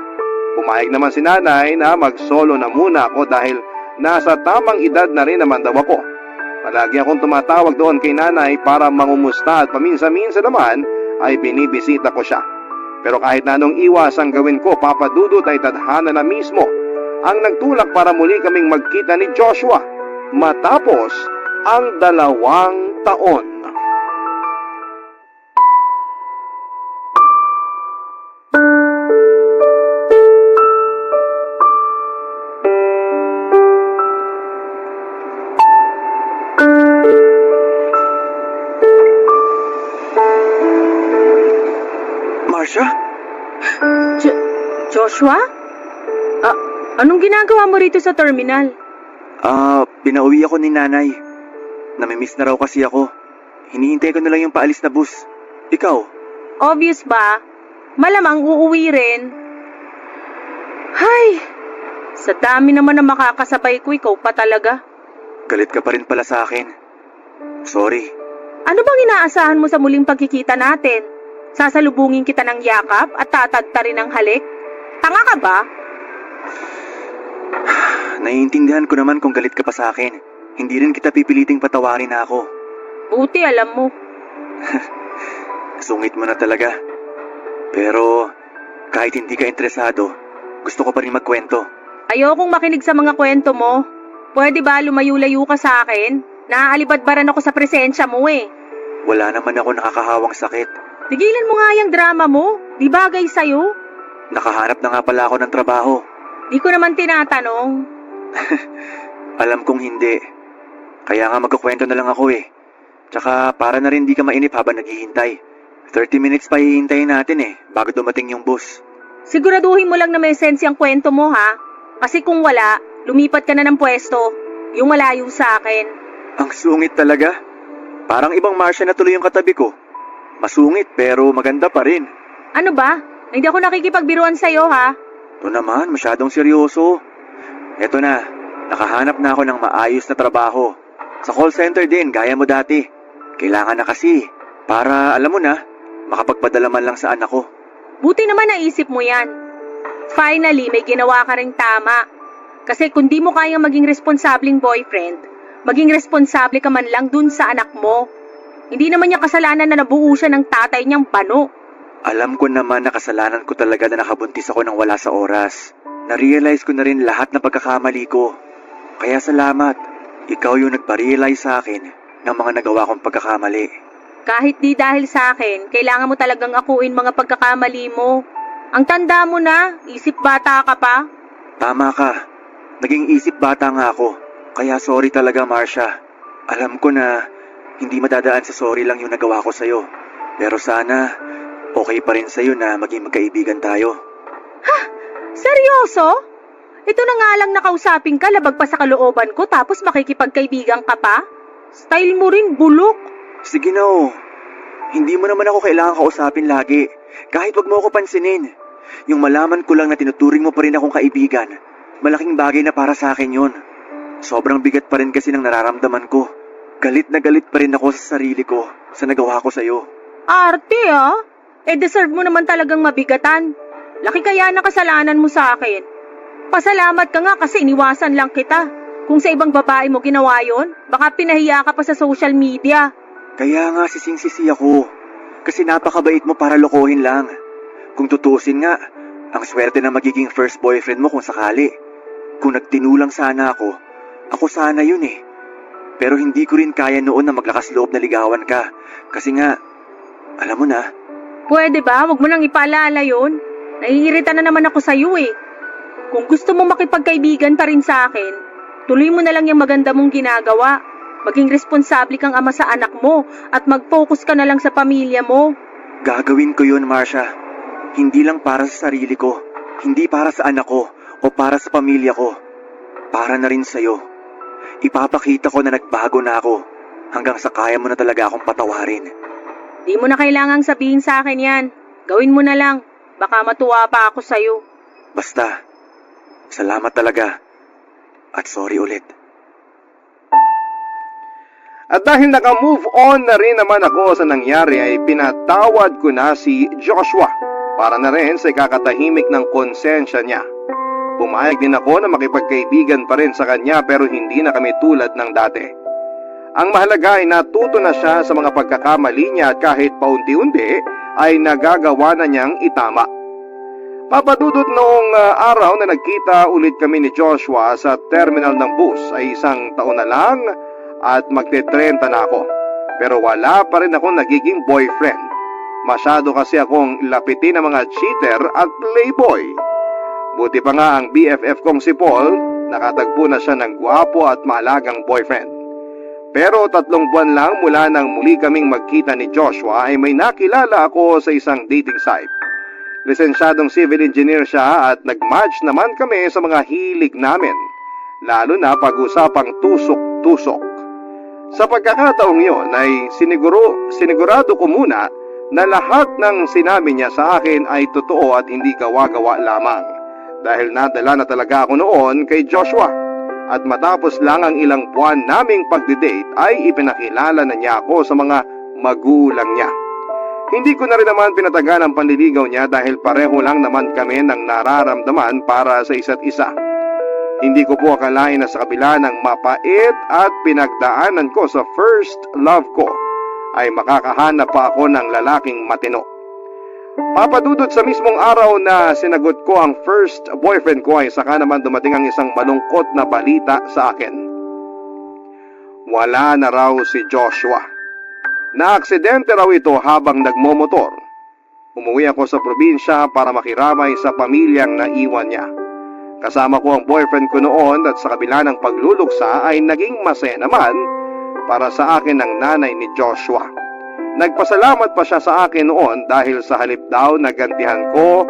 Pumayag naman si nanay na mag-solo na muna ako dahil nasa tamang edad na rin naman daw ako. Palagi akong tumatawag doon kay nanay para mangumusta at paminsan-minsan naman ay binibisita ko siya. Pero kahit na anong iwas ang gawin ko, papadudot ay tadhana na mismo ang nagtulak para muli kaming magkita ni Joshua matapos ang 2 taon. Marcia? Joshua? Anong ginagawa mo rito sa terminal? Pinauwi ako ni nanay. Namimiss na raw kasi ako. Hinihintay ko na lang yung paalis na bus. Ikaw? Obvious ba? Malamang uuwi rin. Hay! Sa dami naman na makakasabay ko, ikaw pa talaga. Galit ka pa rin pala sa akin. Sorry. Ano bang inaasahan mo sa muling pagkikita natin? Sasalubungin kita ng yakap at tatagta rin ng halik? Tanga ka ba? Naiintindihan ko naman kung galit ka pa sa akin. Hindi rin kita pipiliting patawarin na ako. Buti alam mo. Sungit mo na talaga. Pero kahit hindi ka interesado, gusto ko pa rin magkwento. Ayokong makinig sa mga kwento mo. Pwede ba lumayo-layo ka sa akin? Naaalibadbaran ako sa presensya mo eh. Wala naman ako nakakahawang sakit. Tigilan mo nga yung drama mo. Di bagay sa'yo. Nakahanap na nga pala ako ng trabaho. Di ko naman tinatanong. Alam kong hindi. Kaya nga magkukwento na lang ako eh. Tsaka para na rin di ka mainip habang naghihintay. 30 minutes pa hihintayin natin eh, bago dumating yung bus. Siguraduhin mo lang na may sense yung kwento mo ha. Kasi kung wala, lumipat ka na ng pwesto. Yung malayo sa akin. Ang sungit talaga. Parang ibang Marcia na tuloy yung katabi ko. Masungit pero maganda pa rin. Ano ba? Hindi ako nakikipagbiruan sa'yo ha. Ito naman, masyadong seryoso. Eto na, nakahanap na ako ng maayos na trabaho. Sa call center din, gaya mo dati. Kailangan na kasi, para alam mo na, makapagpadala man lang sa anak ko. Buti naman naisip mo yan. Finally, may ginawa ka ring tama. Kasi kung di mo kayang maging responsableng boyfriend, maging responsable ka man lang dun sa anak mo. Hindi naman niya kasalanan na nabuo siya ng tatay niyang bano. Alam ko naman na kasalanan ko talaga na nakabuntis ako nang wala sa oras. Na-realize ko na rin lahat ng pagkakamali ko. Kaya salamat, ikaw yung nagpa-realize sa akin ng mga nagawa kong pagkakamali. Kahit di dahil sa akin, kailangan mo talagang akuin mga pagkakamali mo. Ang tanda mo na, isip bata ka pa. Tama ka, naging isip bata nga ako. Kaya sorry talaga, Marcia. Alam ko na hindi madadaan sa sorry lang yung nagawa ko sa'yo. Pero sana, okay pa rin sa'yo na maging magkaibigan tayo. Seryoso? Ito na nga lang nakausapin ka labag pa sa kalooban ko tapos makikipagkaibigan ka pa? Style mo rin bulok. Sige na oh. Hindi mo naman ako kailangan kausapin lagi. Kahit wag mo ako pansinin. Yung malaman ko lang na tinuturing mo pa rin akong kaibigan, malaking bagay na para sa akin yun. Sobrang bigat pa rin kasi ng nararamdaman ko. Galit na galit pa rin ako sa sarili ko sa nagawa ko sa'yo. Arte ah. Deserve mo naman talagang mabigatan. Laki kaya na kasalanan mo sa akin. Pasalamat ka nga kasi iniwasan lang kita. Kung sa ibang babae mo ginawa yon, baka pinahiya ka pa sa social media. Kaya nga sising-sisi ako. Kasi napakabait mo para lokohin lang. Kung tutusin nga, ang swerte na magiging first boyfriend mo kung sakali. Kung nagtinulang sana ako sana yun eh. Pero hindi ko rin kaya noon na maglakas loob na ligawan ka. Kasi nga, alam mo na. Pwede ba? Huwag mo nang ipaalala yun. Naiirita na naman ako sa'yo eh. Kung gusto mo makipagkaibigan pa rin sa akin, tuloy mo na lang yung maganda mong ginagawa. Maging responsable kang ama sa anak mo at mag-focus ka na lang sa pamilya mo. Gagawin ko yun, Marcia. Hindi lang para sa sarili ko. Hindi para sa anak ko o para sa pamilya ko. Para na rin sa'yo. Ipapakita ko na nagbago na ako hanggang sa kaya mo na talaga akong patawarin. Di mo na kailangang sabihin sa akin yan. Gawin mo na lang. Baka matuwa pa ako sa'yo. Basta, salamat talaga. At sorry ulit. At dahil naka-move on na rin naman ako sa nangyari ay pinatawad ko na si Joshua para na rin sa ikakatahimik ng konsensya niya. Pumayag din ako na makipagkaibigan pa rin sa kanya pero hindi na kami tulad ng dati. Ang mahalaga ay natuto na siya sa mga pagkakamali niya at kahit paunti-unti ay nagagawa na niyang itama. Papadudot noong araw na nagkita ulit kami ni Joshua sa terminal ng bus ay 1 taon na lang at magte-30 na ako. Pero wala pa rin akong nagiging boyfriend. Masyado kasi akong lapitin ng mga cheater at playboy. Buti pa nga ang BFF kong si Paul, nakatagpo na siya ng gwapo at mahalagang boyfriend. Pero 3 buwan lang mula nang muli kaming magkita ni Joshua ay may nakilala ako sa isang dating site. Lisensyadong civil engineer siya at nag-match naman kami sa mga hilig namin, lalo na pag-usapang tusok-tusok. Sa pagkakataong yon ay sinigurado ko muna na lahat ng sinabi niya sa akin ay totoo at hindi gawa-gawa lamang. Dahil nadala na talaga ako noon kay Joshua. At matapos lang ang ilang buwan naming pagdidate ay ipinakilala na niya ako sa mga magulang niya. Hindi ko na rin naman pinatagal ang panliligaw niya dahil pareho lang naman kami ng nararamdaman para sa isa't isa. Hindi ko po akalain na sa kabila ng mapait at pinagdaanan ko sa first love ko ay makakahanap pa ako ng lalaking matino. Papadudot sa mismong araw na sinagot ko ang first boyfriend ko ay saka naman dumating ang isang malungkot na balita sa akin. Wala na raw si Joshua. Naaksidente raw ito habang nagmomotor. Umuwi ako sa probinsya para makiramay sa pamilyang naiwan niya. Kasama ko ang boyfriend ko noon at sa kabila ng pagluluksa ay naging masaya naman para sa akin ng nanay ni Joshua. Nagpasalamat pa siya sa akin noon dahil sa halip daw na gantihan ko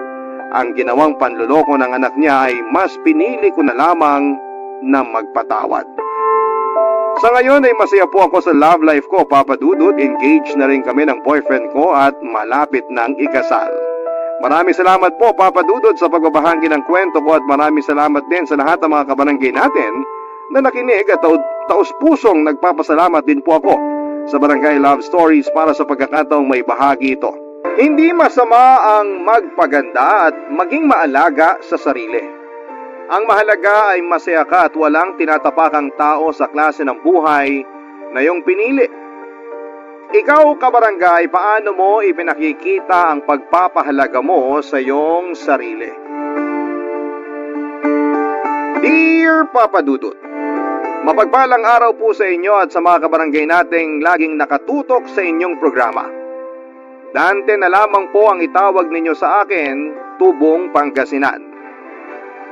ang ginawang panluloko ng anak niya ay mas pinili ko na lamang na magpatawad. Sa ngayon ay masaya po ako sa love life ko, Papa Dudut. Engaged na rin kami ng boyfriend ko at malapit nang ikasal. Maraming salamat po, Papa Dudut, sa pagbabahagi ng kwento ko at maraming salamat din sa lahat ng mga kabarangay natin na nakinig at taus-pusong nagpapasalamat din po ako sa Barangay Love Stories para sa pagkakataong may bahagi ito. Hindi masama ang magpaganda at maging maalaga sa sarili. Ang mahalaga ay masaya ka at walang tinatapakang tao sa klase ng buhay na iyong pinili. Ikaw, kabarangay, paano mo ipinakikita ang pagpapahalaga mo sa iyong sarili? Dear Papa Dudut, mapagpalang araw po sa inyo at sa mga kabarangay nating laging nakatutok sa inyong programa. Dante na lamang po ang itawag ninyo sa akin, Tubong Pangasinan.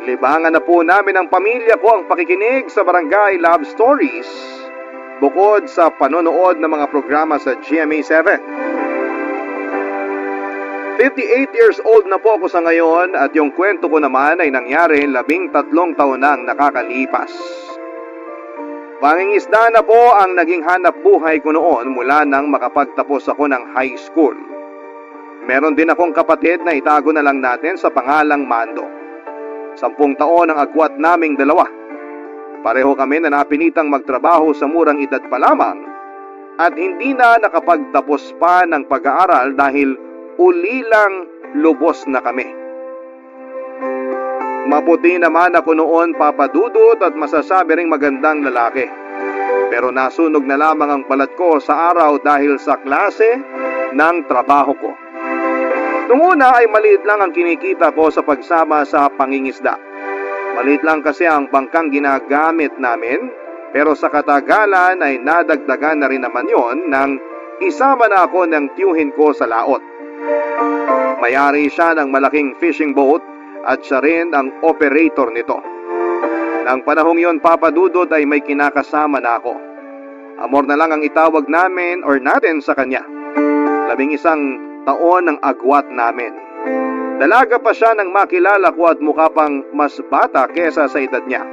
Libangan na po namin ang pamilya ko ang pakikinig sa Barangay Love Stories bukod sa panonood ng mga programa sa GMA 7. 58 years old na po ako sa ngayon at yung kwento ko naman ay nangyari 13 taon na ang nakakalipas. Pangingisda na po ang naging hanap buhay ko noon mula nang makapagtapos ako ng high school. Meron din akong kapatid na itago na lang natin sa pangalang Mando. 10 taon ang agwat naming dalawa. Pareho kami na napilitang magtrabaho sa murang edad pa lamang at hindi na nakapagtapos pa ng pag-aaral dahil ulilang lubos na kami. Maputi naman ako noon, Papa Dudut, at masasabi ring magandang lalaki. Pero nasunog na lamang ang balat ko sa araw dahil sa klase ng trabaho ko. Noong una ay maliit lang ang kinikita ko sa pagsama sa pangingisda. Maliit lang kasi ang bangkang ginagamit namin, pero sa katagalan ay nadagdagan na rin naman yon nang isama na ako ng tiyuhin ko sa laot. May-ari siya ng malaking fishing boat at siya rin ang operator nito. Nang panahong yon, Papa Dudut, ay may kinakasama na ako. Amor na lang ang itawag namin or natin sa kanya. 11 taon ang agwat namin. Dalaga pa siya nang makilala ko at mukha pang mas bata kesa sa edad niya.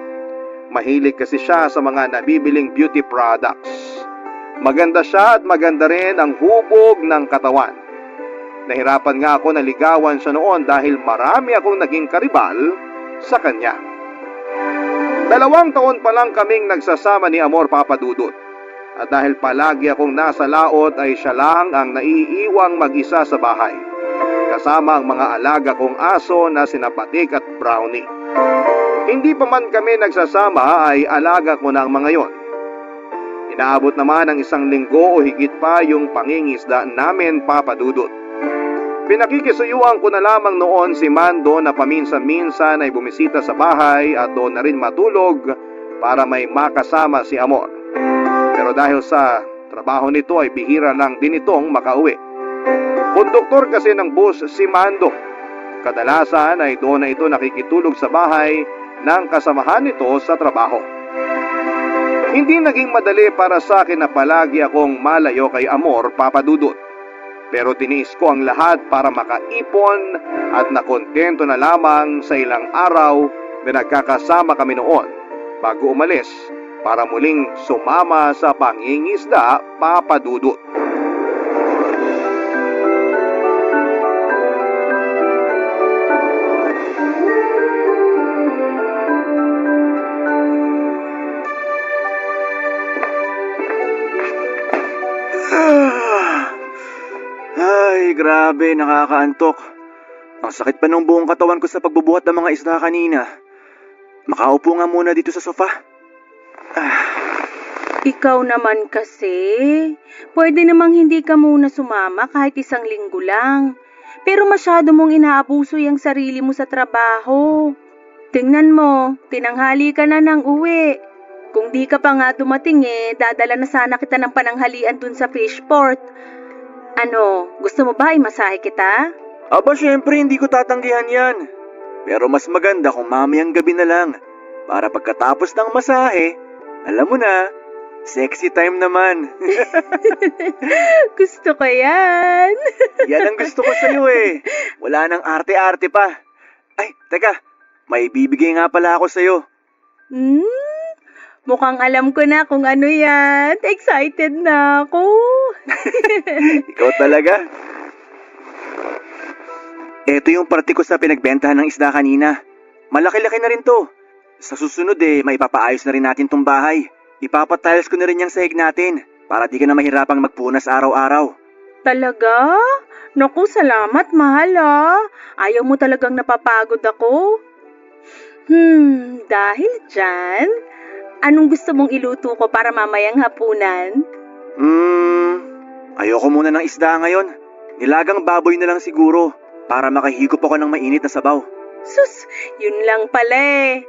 Mahilig kasi siya sa mga nabibiling beauty products. Maganda siya at maganda rin ang hubog ng katawan. Nahirapan nga ako na ligawan siya noon dahil marami akong naging karibal sa kanya. 2 taon pa lang kaming nagsasama ni Amor, Papa Dudut. At dahil palagi akong nasa laot ay siya lang ang naiiwang mag-isa sa bahay. Kasama ang mga alaga kong aso na sina Patik at Brownie. Hindi pa man kami nagsasama ay alaga ko na ang mga yon. Inaabot naman ng 1 linggo o higit pa yung pangingisda namin, Papa Dudut. Pinakikisuyuan ko na lamang noon si Mando na paminsan-minsan ay bumisita sa bahay at doon na rin matulog para may makasama si Amor. Pero dahil sa trabaho nito ay bihira lang din itong makauwi. Konduktor kasi ng bus si Mando. Kadalasan ay doon na ito nakikitulog sa bahay ng kasamahan nito sa trabaho. Hindi naging madali para sa akin na palagi akong malayo kay Amor, Papa Dudut. Pero tiniis ko ang lahat para makaipon at nakontento na lamang sa ilang araw na nagkakasama kami noon bago umalis para muling sumama sa pangingisda, Papa Dudut. Ay, grabe, nakakaantok. Ang sakit pa ng buong katawan ko sa pagbubuhat ng mga isda kanina. Makaupo nga muna dito sa sofa. Ikaw naman kasi. Pwede namang hindi ka muna sumama kahit isang linggo lang. Pero masyado mong inaabuso yung sarili mo sa trabaho. Tingnan mo, tinanghali ka na ng uwi. Kung di ka pa nga dumating dadala na sana kita ng pananghalian dun sa fishport. Ano, gusto mo ba imasahe kita? Aba, syempre, hindi ko tatanggihan yan. Pero mas maganda kung mamayang gabi na lang. Para pagkatapos ng masahe, alam mo na, sexy time naman. Gusto ko yan. Yan ang gusto ko sa'yo eh. Wala nang arte-arte pa. Ay, teka, may bibigay nga pala ako sa'yo. Mukhang alam ko na kung ano yan. Excited na ako. Ikaw talaga. Ito yung parte ko sa pinagbentahan ng isda kanina. Malaki-laki na rin to. Sa susunod maipapaayos na rin natin tong bahay. Ipapatiles ko na rin yung sahig natin para di ka na mahirapang magpunas araw-araw. Talaga? Naku, salamat, mahal ah. Ayaw mo talagang napapagod ako. Dahil dyan, anong gusto mong iluto ko para mamayang hapunan? Ayoko muna ng isda ngayon. Nilagang baboy na lang siguro para makahigop ako ng mainit na sabaw. Sus, yun lang pala eh.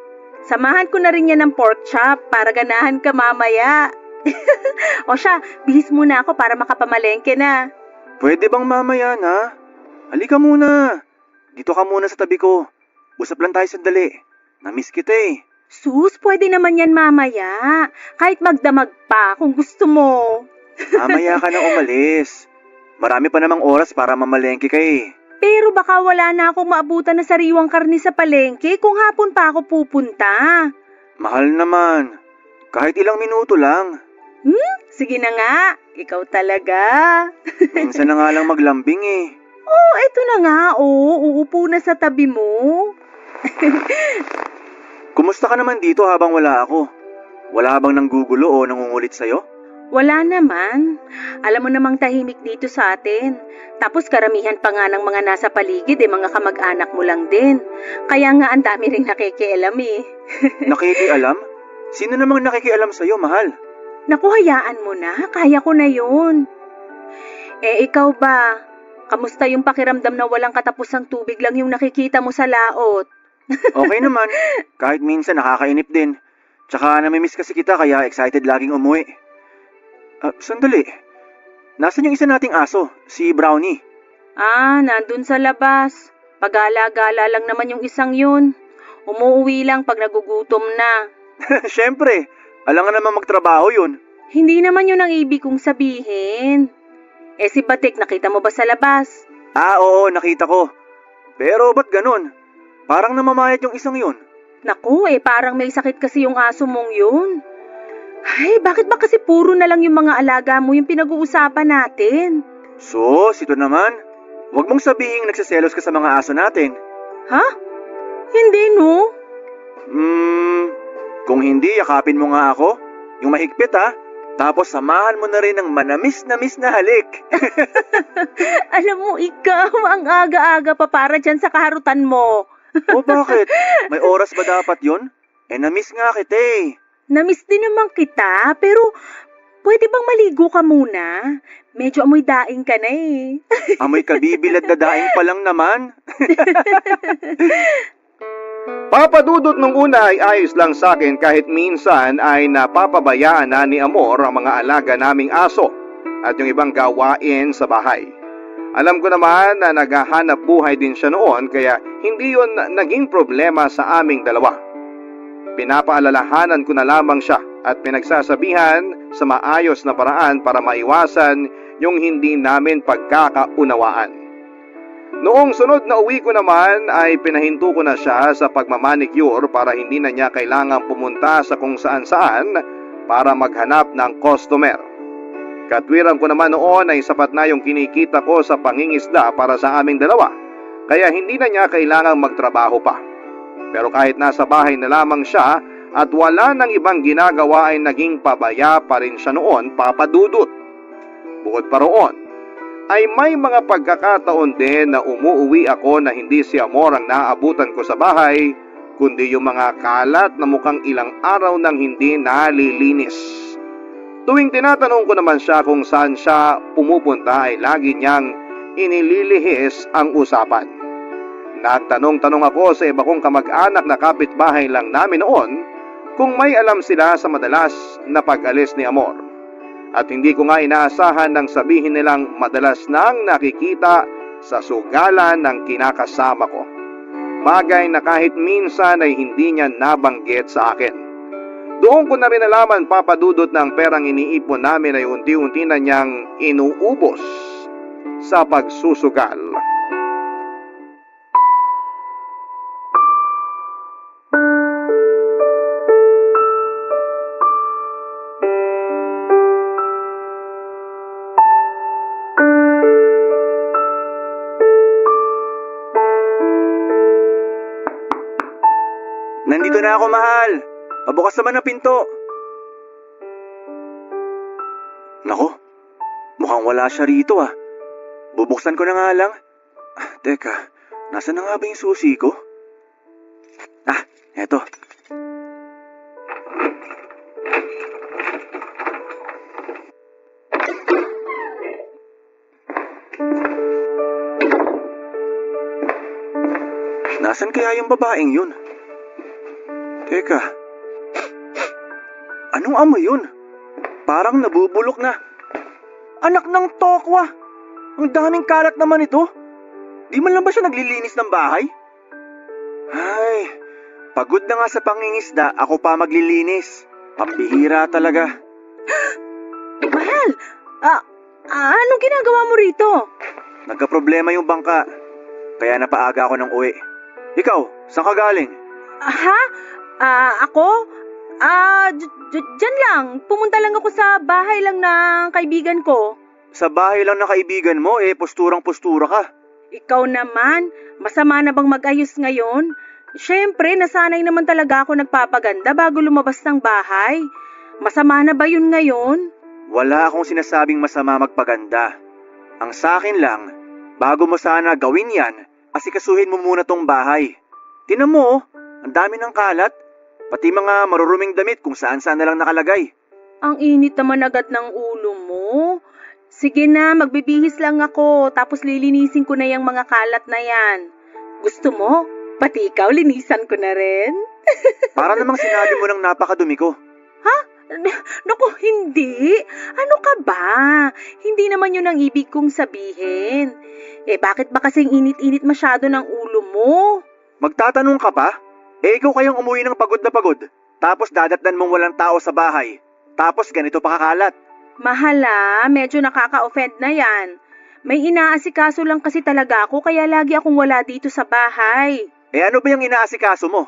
Samahan ko na rin yan ng pork chop para ganahan ka mamaya. O siya, bihis muna ako para makapamalengke na. Pwede bang mamaya na? Halika muna. Dito ka muna sa tabi ko. Usap lang tayo sandali. Namiss kita eh. Sus, pwede naman yan mamaya. Kahit magdamag pa kung gusto mo. Mamaya ka na umalis. Marami pa namang oras para mamalengke ka eh. Pero baka wala na akong maabutan na sariwang karne sa palengke kung hapon pa ako pupunta. Mahal naman. Kahit ilang minuto lang. Sige na nga, ikaw talaga. Minsan na nga lang maglambing eh. Oh, eto na nga, uupo na sa tabi mo. Kumusta ka naman dito habang wala ako? Wala bang nanggugulo o nangungulit sa'yo? Wala naman. Alam mo namang tahimik dito sa atin. Tapos karamihan pa nga ng mga nasa paligid mga kamag-anak mo lang din. Kaya nga ang dami ring nakikialam eh. Nakikialam? Sino namang nakikialam sa'yo, mahal? Naku, hayaan mo na. Kaya ko na yun. Ikaw ba? Kamusta yung pakiramdam na walang katapusang tubig lang yung nakikita mo sa laot? Okay naman. Kahit minsan nakakainip din. Tsaka namimiss kasi kita kaya excited laging umuwi. Sandali. Nasaan yung isa nating aso? Si Brownie. Nandun sa labas. Pagala-gala lang naman yung isang yun. Umuuwi lang pag nagugutom na. Siyempre. Alangan naman magtrabaho yun. Hindi naman yun ang ibig kong sabihin. Si Batik, nakita mo ba sa labas? Oo, nakita ko. Pero ba't ganun? Parang namamayat yung isang yun. Naku, parang may sakit kasi yung aso mong yun. Ay, bakit ba kasi puro na lang yung mga alaga mo yung pinag-uusapan natin? Sus, ito naman. Huwag mong sabihin nagsiselos ka sa mga aso natin. Ha? Hindi, no? Kung hindi, yakapin mo nga ako. Yung mahigpit ha. Tapos samahan mo na rin ng manamis-namis na halik. Alam mo, ikaw ang aga-aga pa para dyan sa kaharutan mo. O bakit? May oras ba dapat yun? Namiss nga kita eh. Namiss din naman kita, pero pwede bang maligo ka muna? Medyo amoy daing ka na eh. Amoy kabibilad na daing pa lang naman. Papa Dudut nung una ay ayos lang sa akin kahit minsan ay napapabayaan na ni Amor ang mga alaga naming aso at yung ibang gawain sa bahay. Alam ko naman na naghahanap buhay din siya noon kaya hindi yon naging problema sa aming dalawa. Pinapaalalahanan ko na lamang siya at pinagsasabihan sa maayos na paraan para maiwasan yung hindi namin pagkakaunawaan. Noong sunod na uwi ko naman ay pinahinto ko na siya sa pagmamanicure para hindi na niya kailangang pumunta sa kung saan-saan para maghanap ng customer. Katwiran ko naman noon ay sapat na yung kinikita ko sa pangingisda para sa aming dalawa, kaya hindi na niya kailangang magtrabaho pa. Pero kahit nasa bahay na lamang siya at wala nang ibang ginagawa ay naging pabaya pa rin siya noon, Papa Dudut. Bukod pa roon, ay may mga pagkakataon din na umuuwi ako na hindi si Amor ang naabutan ko sa bahay, kundi yung mga kalat na mukhang ilang araw nang hindi nalilinis. Tuwing tinatanong ko naman siya kung saan siya pumupunta ay lagi niyang inililihis ang usapan. Nagtanong-tanong ako sa iba kong kamag-anak na kapitbahay lang namin noon kung may alam sila sa madalas na pag-alis ni Amor. At hindi ko nga inaasahan nang sabihin nilang madalas nang nakikita sa sugalan ng kinakasama ko. Bagay na kahit minsan ay hindi niya nabanggit sa akin. Doon ko na rin nalaman, Papa Dudut, ng perang iniipon namin ay unti-unti na niyang inuubos sa pagsusugal. Nandito na ako, mahal. Pabukas naman ang pinto. Nako, mukhang wala siya rito ah. Bubuksan ko na nga lang. Teka, nasa na nga ba yung susi ko? Eto. Nasaan kaya yung babaeng yun? Teka, anong amoy yun? Parang nabubulok na. Anak ng tokwa! Ang daming kalat naman ito. Di man lang ba siya naglilinis ng bahay? Ay, pagod na nga sa pangingisda, ako pa maglilinis. Pambihira talaga. Mahal, anong ginagawa mo rito? Nagka-problema yung bangka, kaya napaaga ako ng uwi. Ikaw, saan ka galing? Ako? Dyan lang. Pumunta lang ako sa bahay lang ng kaibigan ko. Sa bahay lang na kaibigan mo, posturang-postura ka. Ikaw naman, masama na bang mag-ayos ngayon? Siyempre, nasanay naman talaga ako nagpapaganda bago lumabas ng bahay. Masama na ba yun ngayon? Wala akong sinasabing masama magpaganda. Ang sakin lang, bago mo sana gawin yan, asikasuhin mo muna tong bahay. Tinan mo, ang dami ng kalat. Pati mga maruruming damit kung saan-saan na lang nakalagay. Ang init naman agad ng ulo mo. Sige na, magbibihis lang ako, tapos lilinisin ko na yung mga kalat na yan. Gusto mo? Pati ikaw, linisan ko na rin. Para namang sinabi mo ng napakadumi ko. Ha? Naku, hindi. Ano ka ba? Hindi naman yun ang ibig kong sabihin. Bakit ba kasing init-init masyado ng ulo mo? Magtatanong ka pa? Ikaw kayang umuwi ng pagod na pagod, tapos dadatnan mong walang tao sa bahay, tapos ganito pa kakalat. Mahala, medyo nakaka-offend na yan. May inaasikaso lang kasi talaga ako, kaya lagi akong wala dito sa bahay. Ano ba yung inaasikaso mo?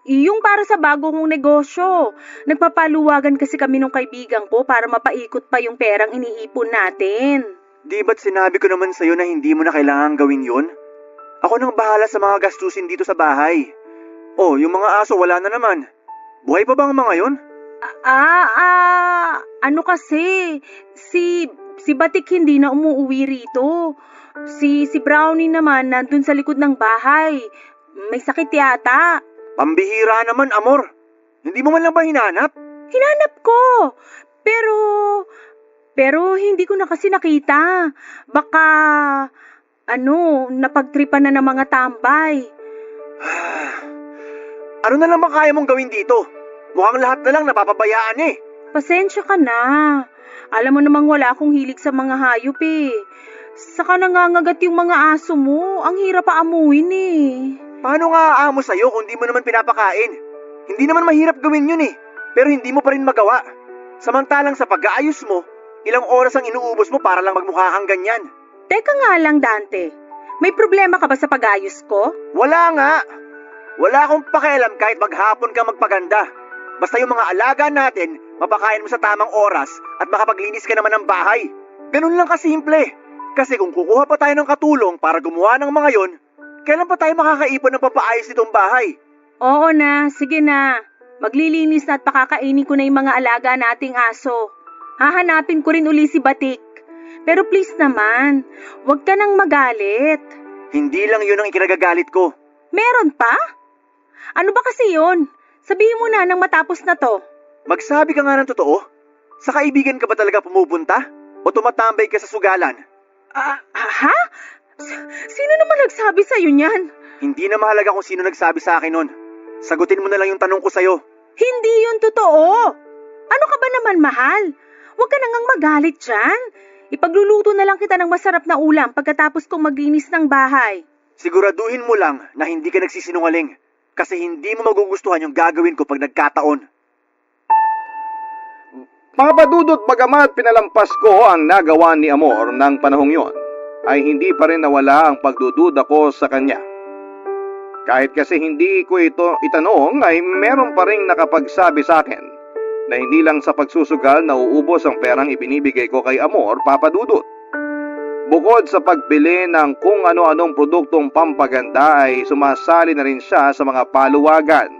Yung para sa bago kong negosyo. Nagpapaluwagan kasi kami ng kaibigan ko para mapaikot pa yung perang iniipon natin. Di ba't sinabi ko naman sa'yo na hindi mo na kailangan gawin yun? Ako nang bahala sa mga gastusin dito sa bahay. Yung mga aso wala na naman. Buhay pa ba ang mga yun? Ano kasi, si Batik hindi na umuwi rito. Si Brownie naman nandun sa likod ng bahay. May sakit yata. Pambihira naman, Amor. Hindi mo man lang ba hinanap? Hinanap ko. Pero hindi ko na kasi nakita. Baka, napagtripan na ng mga tambay. Ano na naman kaya mong gawin dito? Mukhang lahat na lang napapabayaan eh. Pasensya ka na. Alam mo namang wala akong hilig sa mga hayop eh. Saka nangangagat yung mga aso mo. Ang hirap aamuin eh. Paano nga aamo sa'yo kung di mo naman pinapakain? Hindi naman mahirap gawin yun eh, pero hindi mo pa rin magawa. Samantalang sa pag-aayos mo, ilang oras ang inuubos mo para lang magmukha kang ganyan. Teka nga lang, Dante. May problema ka ba sa pag-ayos ko? Wala nga. Wala akong pakialam kahit maghapon ka magpaganda. Basta yung mga alaga natin, mapakain mo sa tamang oras at makapaglinis ka naman ng bahay. Ganun lang kasimple. Kasi kung kukuha pa tayo ng katulong para gumawa ng mga yon, kailan pa tayo makakaipon ng papaayos nitong bahay? Oo na, sige na. Maglilinis na at pakakainin ko na yung mga alaga nating aso. Hahanapin ko rin uli si Batik. Pero please naman, huwag ka nang magalit. Hindi lang yun ang ikinagagalit ko. Meron pa? Ano ba kasi yun? Sabihin mo na nang matapos na to. Magsabi ka nga ng totoo? Sa kaibigan ka ba talaga pumupunta? O tumatambay ka sa sugalan? Ha? Sino naman nagsabi sa'yo niyan? Hindi na mahalaga kung sino nagsabi sa akin nun. Sagutin mo na lang yung tanong ko sa'yo. Hindi yun totoo. Ano ka ba naman, mahal? Huwag ka nang magalit dyan. Ipagluluto na lang kita ng masarap na ulam pagkatapos kong maglinis ng bahay. Siguraduhin mo lang na hindi ka nagsisinungaling. Kasi hindi mo magugustuhan yung gagawin ko pag nagkataon. Mga padudot, bagamat pinalampas ko ang nagawa ni Amor ng panahong yon, ay hindi pa rin nawala ang pagdududa ko sa kanya. Kahit kasi hindi ko ito itanong, ay meron pa rin nakapagsabi sa akin na hindi lang sa pagsusugal nauubos ang perang ibinibigay ko kay Amor, papadudot. Bukod sa pagbili ng kung ano-anong produktong pampaganda ay sumasali na rin siya sa mga paluwagan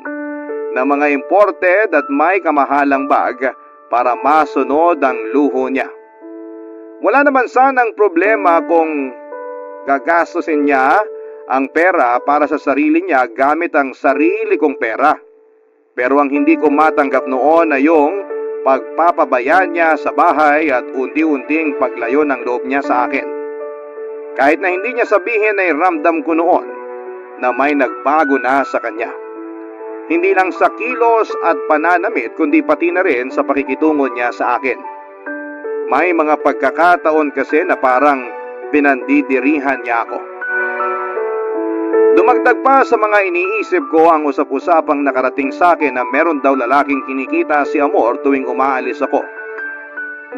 na mga imported at may kamahalang bag para masunod ang luho niya. Wala naman sanang problema kung gagastusin niya ang pera para sa sarili niya gamit ang sarili kong pera. Pero ang hindi ko matanggap noon ay yung pagpapabayaan niya sa bahay at unti-unting paglayo ng loob niya sa akin. Kahit na hindi niya sabihin ay ramdam ko noon na may nagbago na sa kanya. Hindi lang sa kilos at pananamit kundi pati na rin sa pakikitungo niya sa akin. May mga pagkakataon kasi na parang pinandidirihan niya ako. Dumagdag pa sa mga iniisip ko ang usap-usapang nakarating sa akin na meron daw lalaking kinikita si Amor tuwing umaalis ako.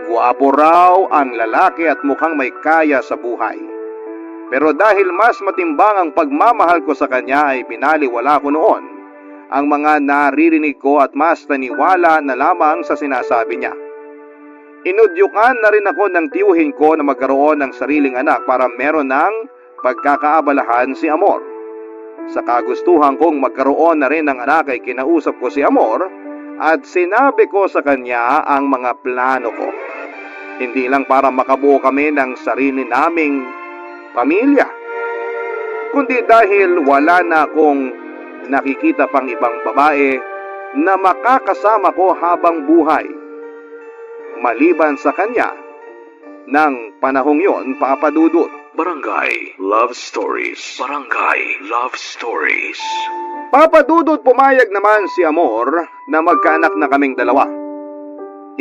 Guwapo raw ang lalaki at mukhang may kaya sa buhay. Pero dahil mas matimbang ang pagmamahal ko sa kanya ay binaliwala ko noon ang mga naririnig ko at mas naniwala na lamang sa sinasabi niya. Inudyukan na rin ako ng tiyuhin ko na magkaroon ng sariling anak para meron ng pagkakaabalahan si Amor. Sa kagustuhan kong magkaroon na rin ng anak ay kinausap ko si Amor at sinabi ko sa kanya ang mga plano ko. Hindi lang para makabuo kami ng sarili naming pamilya, kundi dahil wala na akong nakikita pang ibang babae na makakasama ko habang buhay. Maliban sa kanya, ng panahong yon, papadudot. Barangay Love Stories. Barangay Love Stories. Papadudot, pumayag naman si Amor na magkaanak na kaming dalawa.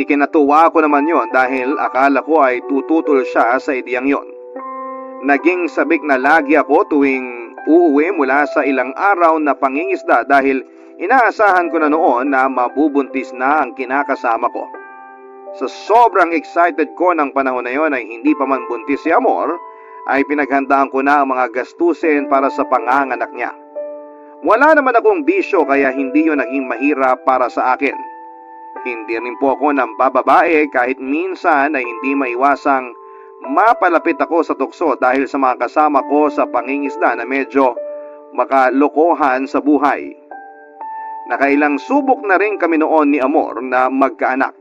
Ikinatuwa ko naman yon dahil akala ko ay tututol siya sa ideyang yon. Naging sabik na lagi ako tuwing uuwi mula sa ilang araw na pangingisda dahil inaasahan ko na noon na mabubuntis na ang kinakasama ko. Sa sobrang excited ko ng panahon na yon ay hindi pa man buntis si Amor, ay pinaghandaan ko na ang mga gastusin para sa panganganak niya. Wala naman akong bisyo kaya hindi yun naging mahirap para sa akin. Hindi rin po ako ng bababae kahit minsan ay hindi maiwasang mapalapit ako sa tukso dahil sa mga kasama ko sa pangingisda na medyo makalokohan sa buhay. Nakailang subok na rin kami noon ni Amor na magkaanak.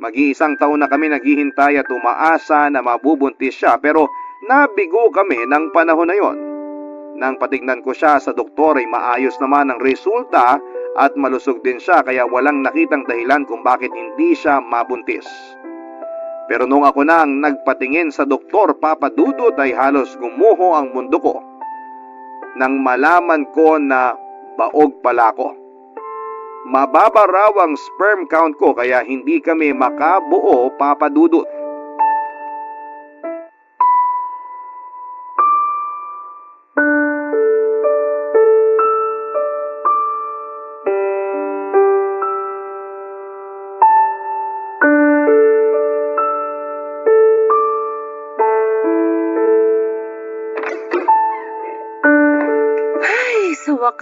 Mag-iisang taon na kami naghihintay at umaasa na mabubuntis siya pero nabigo kami ng panahon na yon. Nang patignan ko siya sa doktor ay maayos naman ang resulta at malusog din siya kaya walang nakitang dahilan kung bakit hindi siya mabuntis. Pero nung ako nang nagpatingin sa doktor, papadudot, ay halos gumuho ang mundo ko nang malaman ko na baog pala ko. Mababa raw ang sperm count ko kaya hindi kami makabuo, papadudot.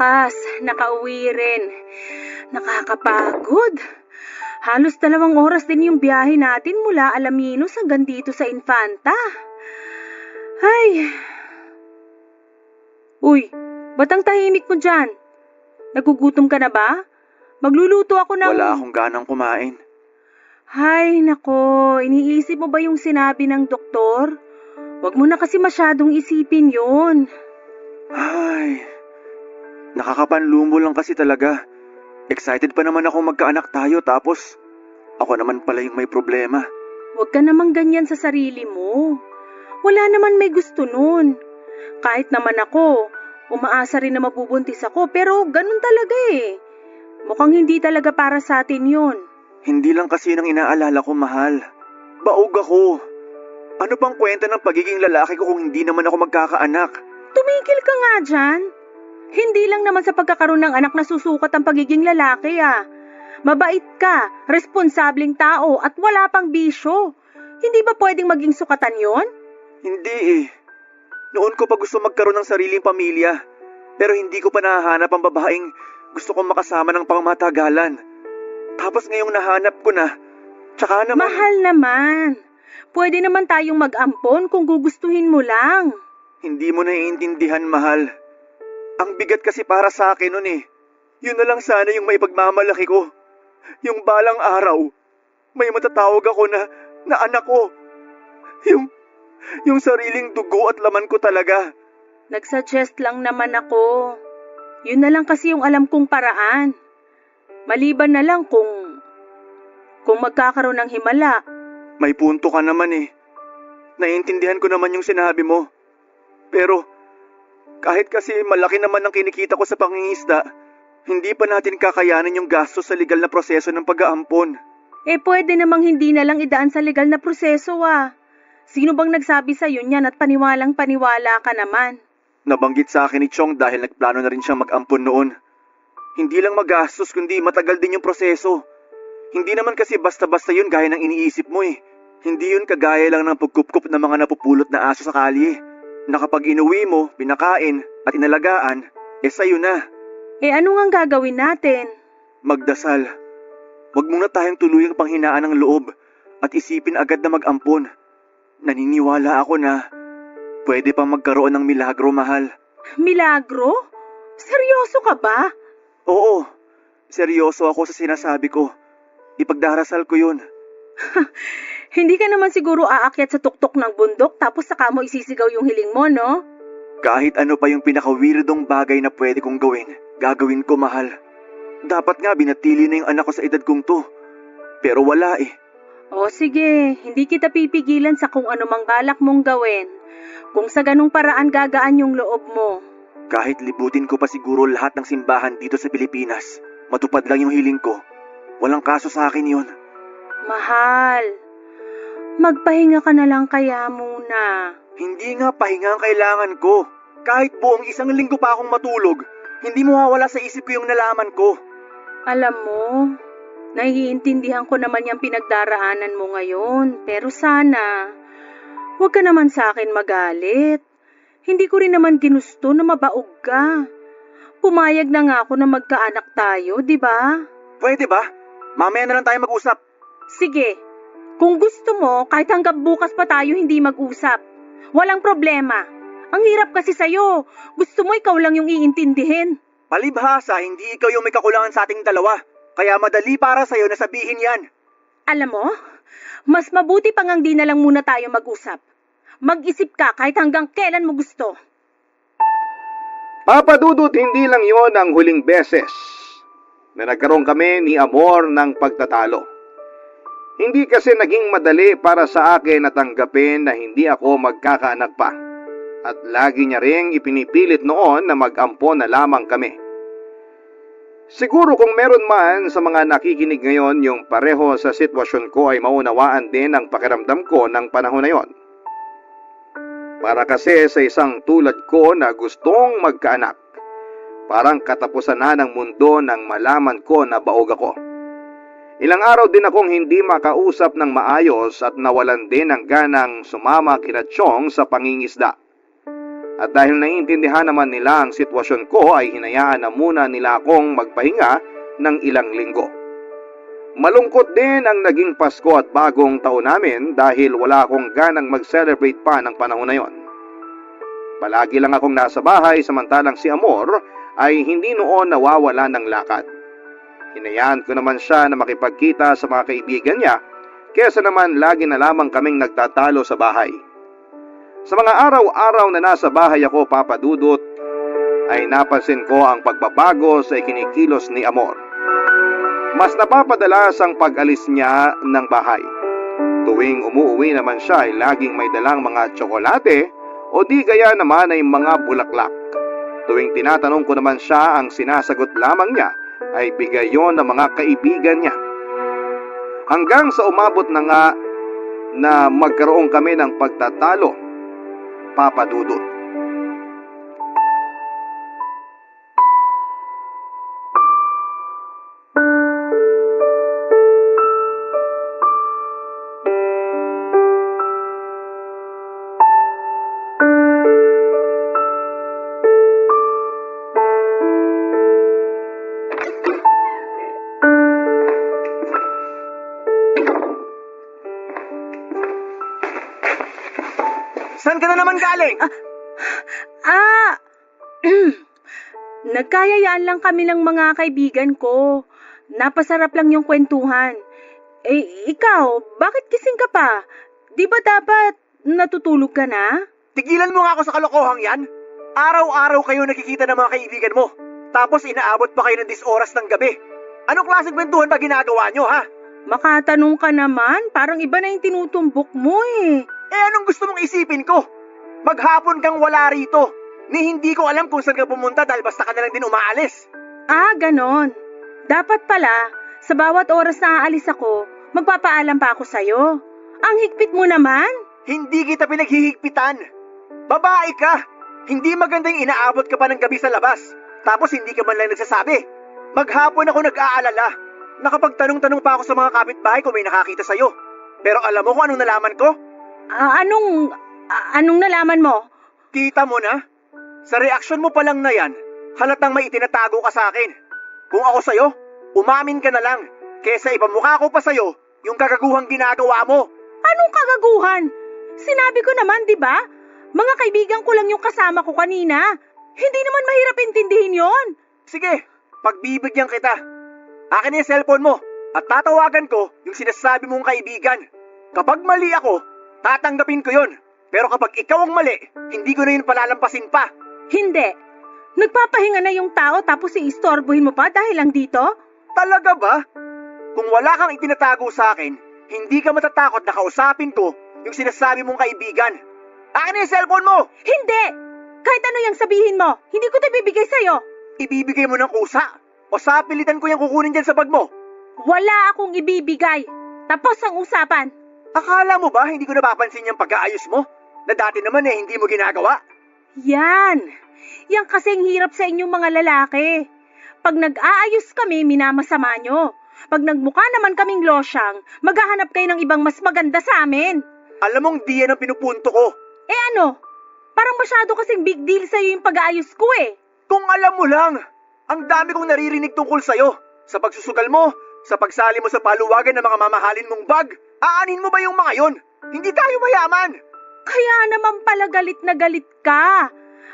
wakas, nakauwi rin. Nakakapagod. Halos 2 oras din yung biyahe natin mula Alaminos hanggang dito sa Infanta. Ay. Uy, ba't ang tahimik mo dyan? Nagugutom ka na ba? Magluluto ako ng... Wala akong ganang kumain. Hay, nako, iniisip mo ba yung sinabi ng doktor? Huwag mo na kasi masyadong isipin yun. Ay, nakakapanlumo lang kasi talaga. Excited pa naman akong magkaanak tayo tapos ako naman pala yung may problema. Huwag ka namang ganyan sa sarili mo. Wala naman may gusto nun. Kahit naman ako, umaasa rin na mabubuntis ako pero ganun talaga eh. Mukhang hindi talaga para sa atin yun. Hindi lang kasi nang inaalala ko, mahal. Baog ako. Ano bang kwenta ng pagiging lalaki ko kung hindi naman ako magkakaanak? Tumigil ka nga dyan. Hindi lang naman sa pagkakaroon ng anak na susukat ang pagiging lalaki ah. Mabait ka, responsableng tao at wala pang bisyo. Hindi ba pwedeng maging sukatan yon? Hindi eh. Noon ko pa gusto magkaroon ng sariling pamilya. Pero hindi ko pa nahahanap ang babaeng gusto kong makasama ng pangmatagalan. Tapos ngayong nahanap ko na, tsaka naman... Mahal naman. Pwede naman tayong mag-ampon kung gugustuhin mo lang. Hindi mo naiintindihan, mahal. Ang bigat kasi para sa akin nun eh. Yun na lang sana yung maipagmamalaki ko. Yung balang araw, may matatawag ako na anak ko. Yung sariling dugo at laman ko talaga. Nagsuggest lang naman ako. Yun na lang kasi yung alam kong paraan. Maliban na lang kung magkakaroon ng himala. May punto ka naman eh. Naiintindihan ko naman yung sinabi mo. Pero kahit kasi malaki naman ang kinikita ko sa pangingisda, hindi pa natin kakayanin yung gastos sa legal na proseso ng pag-aampon. Pwede namang hindi na lang idaan sa legal na proseso ah. Sino bang nagsabi sa'yo niyan at paniwalang paniwala ka naman? Nabanggit sa akin ni Chong dahil nagplano na rin siyang mag-ampon noon. Hindi lang magastos kundi matagal din yung proseso. Hindi naman kasi basta-basta yun gaya ng iniisip mo eh. Hindi yun kagaya lang ng pagkupkup ng mga napupulot na aso sa kalye. Na kapag inuwi mo, pinakain at inalagaan, sa'yo na. Ano ngang gagawin natin? Magdasal. Huwag muna tayong tuluyang panghinaan ng loob at isipin agad na mag-ampon. Naniniwala ako na pwede pang magkaroon ng milagro, mahal. Milagro? Seryoso ka ba? Oo, seryoso ako sa sinasabi ko. Ipagdarasal ko yun. Hindi ka naman siguro aakyat sa tuktok ng bundok tapos saka mo isisigaw yung hiling mo, no? Kahit ano pa yung pinakawiridong bagay na pwede kong gawin, gagawin ko, mahal. Dapat nga binatili na yung anak ko sa edad kong to. Pero wala eh. O sige, hindi kita pipigilan sa kung anumang balak mong gawin. Kung sa ganung paraan gagaan yung loob mo. Kahit libutin ko pa siguro lahat ng simbahan dito sa Pilipinas, matupad lang yung hiling ko. Walang kaso sa akin yun. Mahal, magpahinga ka na lang kaya muna. Hindi nga pahinga ang kailangan ko. Kahit buong 1 linggo pa akong matulog, hindi mawawala sa isip ko yung nalaman ko. Alam mo, naiintindihan ko naman yung pinagdaraanan mo ngayon. Pero sana, huwag ka naman sa akin magalit. Hindi ko rin naman ginusto na mabaog ka. Pumayag na nga ako na magkaanak tayo, di ba? Pwede ba? Mamaya na lang tayo mag-usap. Sige, kung gusto mo, kahit hanggang bukas pa tayo hindi mag-usap. Walang problema. Ang hirap kasi sa'yo. Gusto mo ikaw lang yung iintindihin. Palibhasa, hindi ikaw yung may kakulangan sa ating dalawa. Kaya madali para sa'yo na sabihin yan. Alam mo, mas mabuti pang ang di na lang muna tayo mag-usap. Mag-isip ka kahit hanggang kailan mo gusto. Papadudot, hindi lang yon ang huling beses na nagkaroon kami ni Amor ng pagtatalo. Hindi kasi naging madali para sa akin na tanggapin na hindi ako magkakaanak pa. At lagi niya ring ipinipilit noon na mag-ampon na lamang kami. Siguro kung meron man sa mga nakikinig ngayon yung pareho sa sitwasyon ko ay maunawaan din ang pakiramdam ko ng panahon na yon. Para kasi sa isang tulad ko na gustong magkaanak, parang katapusan na ng mundo nang malaman ko na baog ako. Ilang araw din akong hindi makausap ng maayos at nawalan din ng ganang sumama kina Chong sa pangingisda. At dahil naiintindihan naman nila ang sitwasyon ko ay hinayaan na muna nila akong magpahinga ng ilang linggo. Malungkot din ang naging Pasko at bagong taon namin dahil wala akong ganang mag-celebrate pa ng panahon na yon. Palagi lang akong nasa bahay samantalang si Amor ay hindi noon nawawala ng lakad. Hinayaan ko naman siya na makipagkita sa mga kaibigan niya kesa naman lagi na lamang kaming nagtatalo sa bahay. Sa mga araw-araw na nasa bahay ako, Papa Dudut, ay napansin ko ang pagbabago sa ikinikilos ni Amor. Mas napapadalas ang pag-alis niya ng bahay. Tuwing umuwi naman siya ay laging may dalang mga tsokolate o di gaya naman ay mga bulaklak. Tuwing tinatanong ko naman siya, ang sinasagot lamang niya ay bigay yon ng mga kaibigan niya. Hanggang sa umabot na nga na magkaroon kami ng pagtatalo, Papa Dudut. Saan ka na naman galing? Nagkayayaan lang kami ng mga kaibigan ko. Napasarap lang yung kwentuhan. Ikaw, bakit gising ka pa? Di ba dapat natutulog ka na? Tigilan mo nga ako sa kalokohang yan. Araw-araw kayo nakikita ng mga kaibigan mo. Tapos inaabot pa kayo ng 10 oras ng gabi. Anong klaseng kwentuhan ba ginagawa nyo, ha? Makatanong ka naman, parang iba na yung tinutumbok mo eh. Anong gusto mong isipin ko? Maghapon kang wala rito. Ni hindi ko alam kung saan ka pumunta dahil basta ka na lang din umaalis. Ganon. Dapat pala, sa bawat oras na aalis ako, magpapaalam pa ako sa'yo. Ang higpit mo naman. Hindi kita pinaghihigpitan. Babae ka. Hindi magandang inaabot ka pa ng gabi sa labas. Tapos hindi ka man lang nagsasabi. Maghapon ako nag-aalala. Nakapagtanong-tanong pa ako sa mga kapitbahay kung may nakakita sa'yo. Pero alam mo kung anong nalaman ko? Anong nalaman mo? Kita mo na? Sa reaksyon mo pa lang na yan, halatang may itinatago ka sa akin. Kung ako sa'yo, umamin ka na lang. Kesa ipamukha ko pa sa'yo yung kagaguhang ginagawa mo. Anong kagaguhan? Sinabi ko naman, di ba? Mga kaibigan ko lang yung kasama ko kanina. Hindi naman mahirap intindihin yon. Sige, pagbibigyan kita. Akin yung cellphone mo at tatawagan ko yung sinasabi mong kaibigan. Kapag mali ako, tatanggapin ko yon. Pero kapag ikaw ang mali, hindi ko na yun palalampasin pa. Hindi. Nagpapahinga na yung tao tapos iistorbohin mo pa dahil lang dito? Talaga ba? Kung wala kang itinatago sa akin, hindi ka matatakot na kausapin ko yung sinasabi mong kaibigan. Akin na yung cellphone mo! Hindi! Kahit ano yung sabihin mo, hindi ko ito bibigay sa'yo. Ibibigay mo ng kusa o sapilitan ko yung kukunin dyan sa bag mo? Wala akong ibibigay. Tapos ang usapan. Akala mo ba hindi ko napapansin yung pag-aayos mo? Na dati naman hindi mo ginagawa? Yan kasing hirap sa inyong mga lalaki. Pag nag-aayos kami, minamasama nyo. Pag nagmukha naman kaming losyang, maghahanap kayo ng ibang mas maganda sa amin. Alam mong di yan ang pinupunto ko. Ano? Parang masyado kasing big deal sa'yo yung pag-aayos ko eh. Kung alam mo lang, ang dami kong naririnig tungkol sa'yo. Sa pagsusugal mo, sa pagsali mo sa paluwagan ng mga mamahalin mong bag. Aanin mo ba yung mga yon? Hindi tayo mayaman. Kaya naman pala galit na galit ka.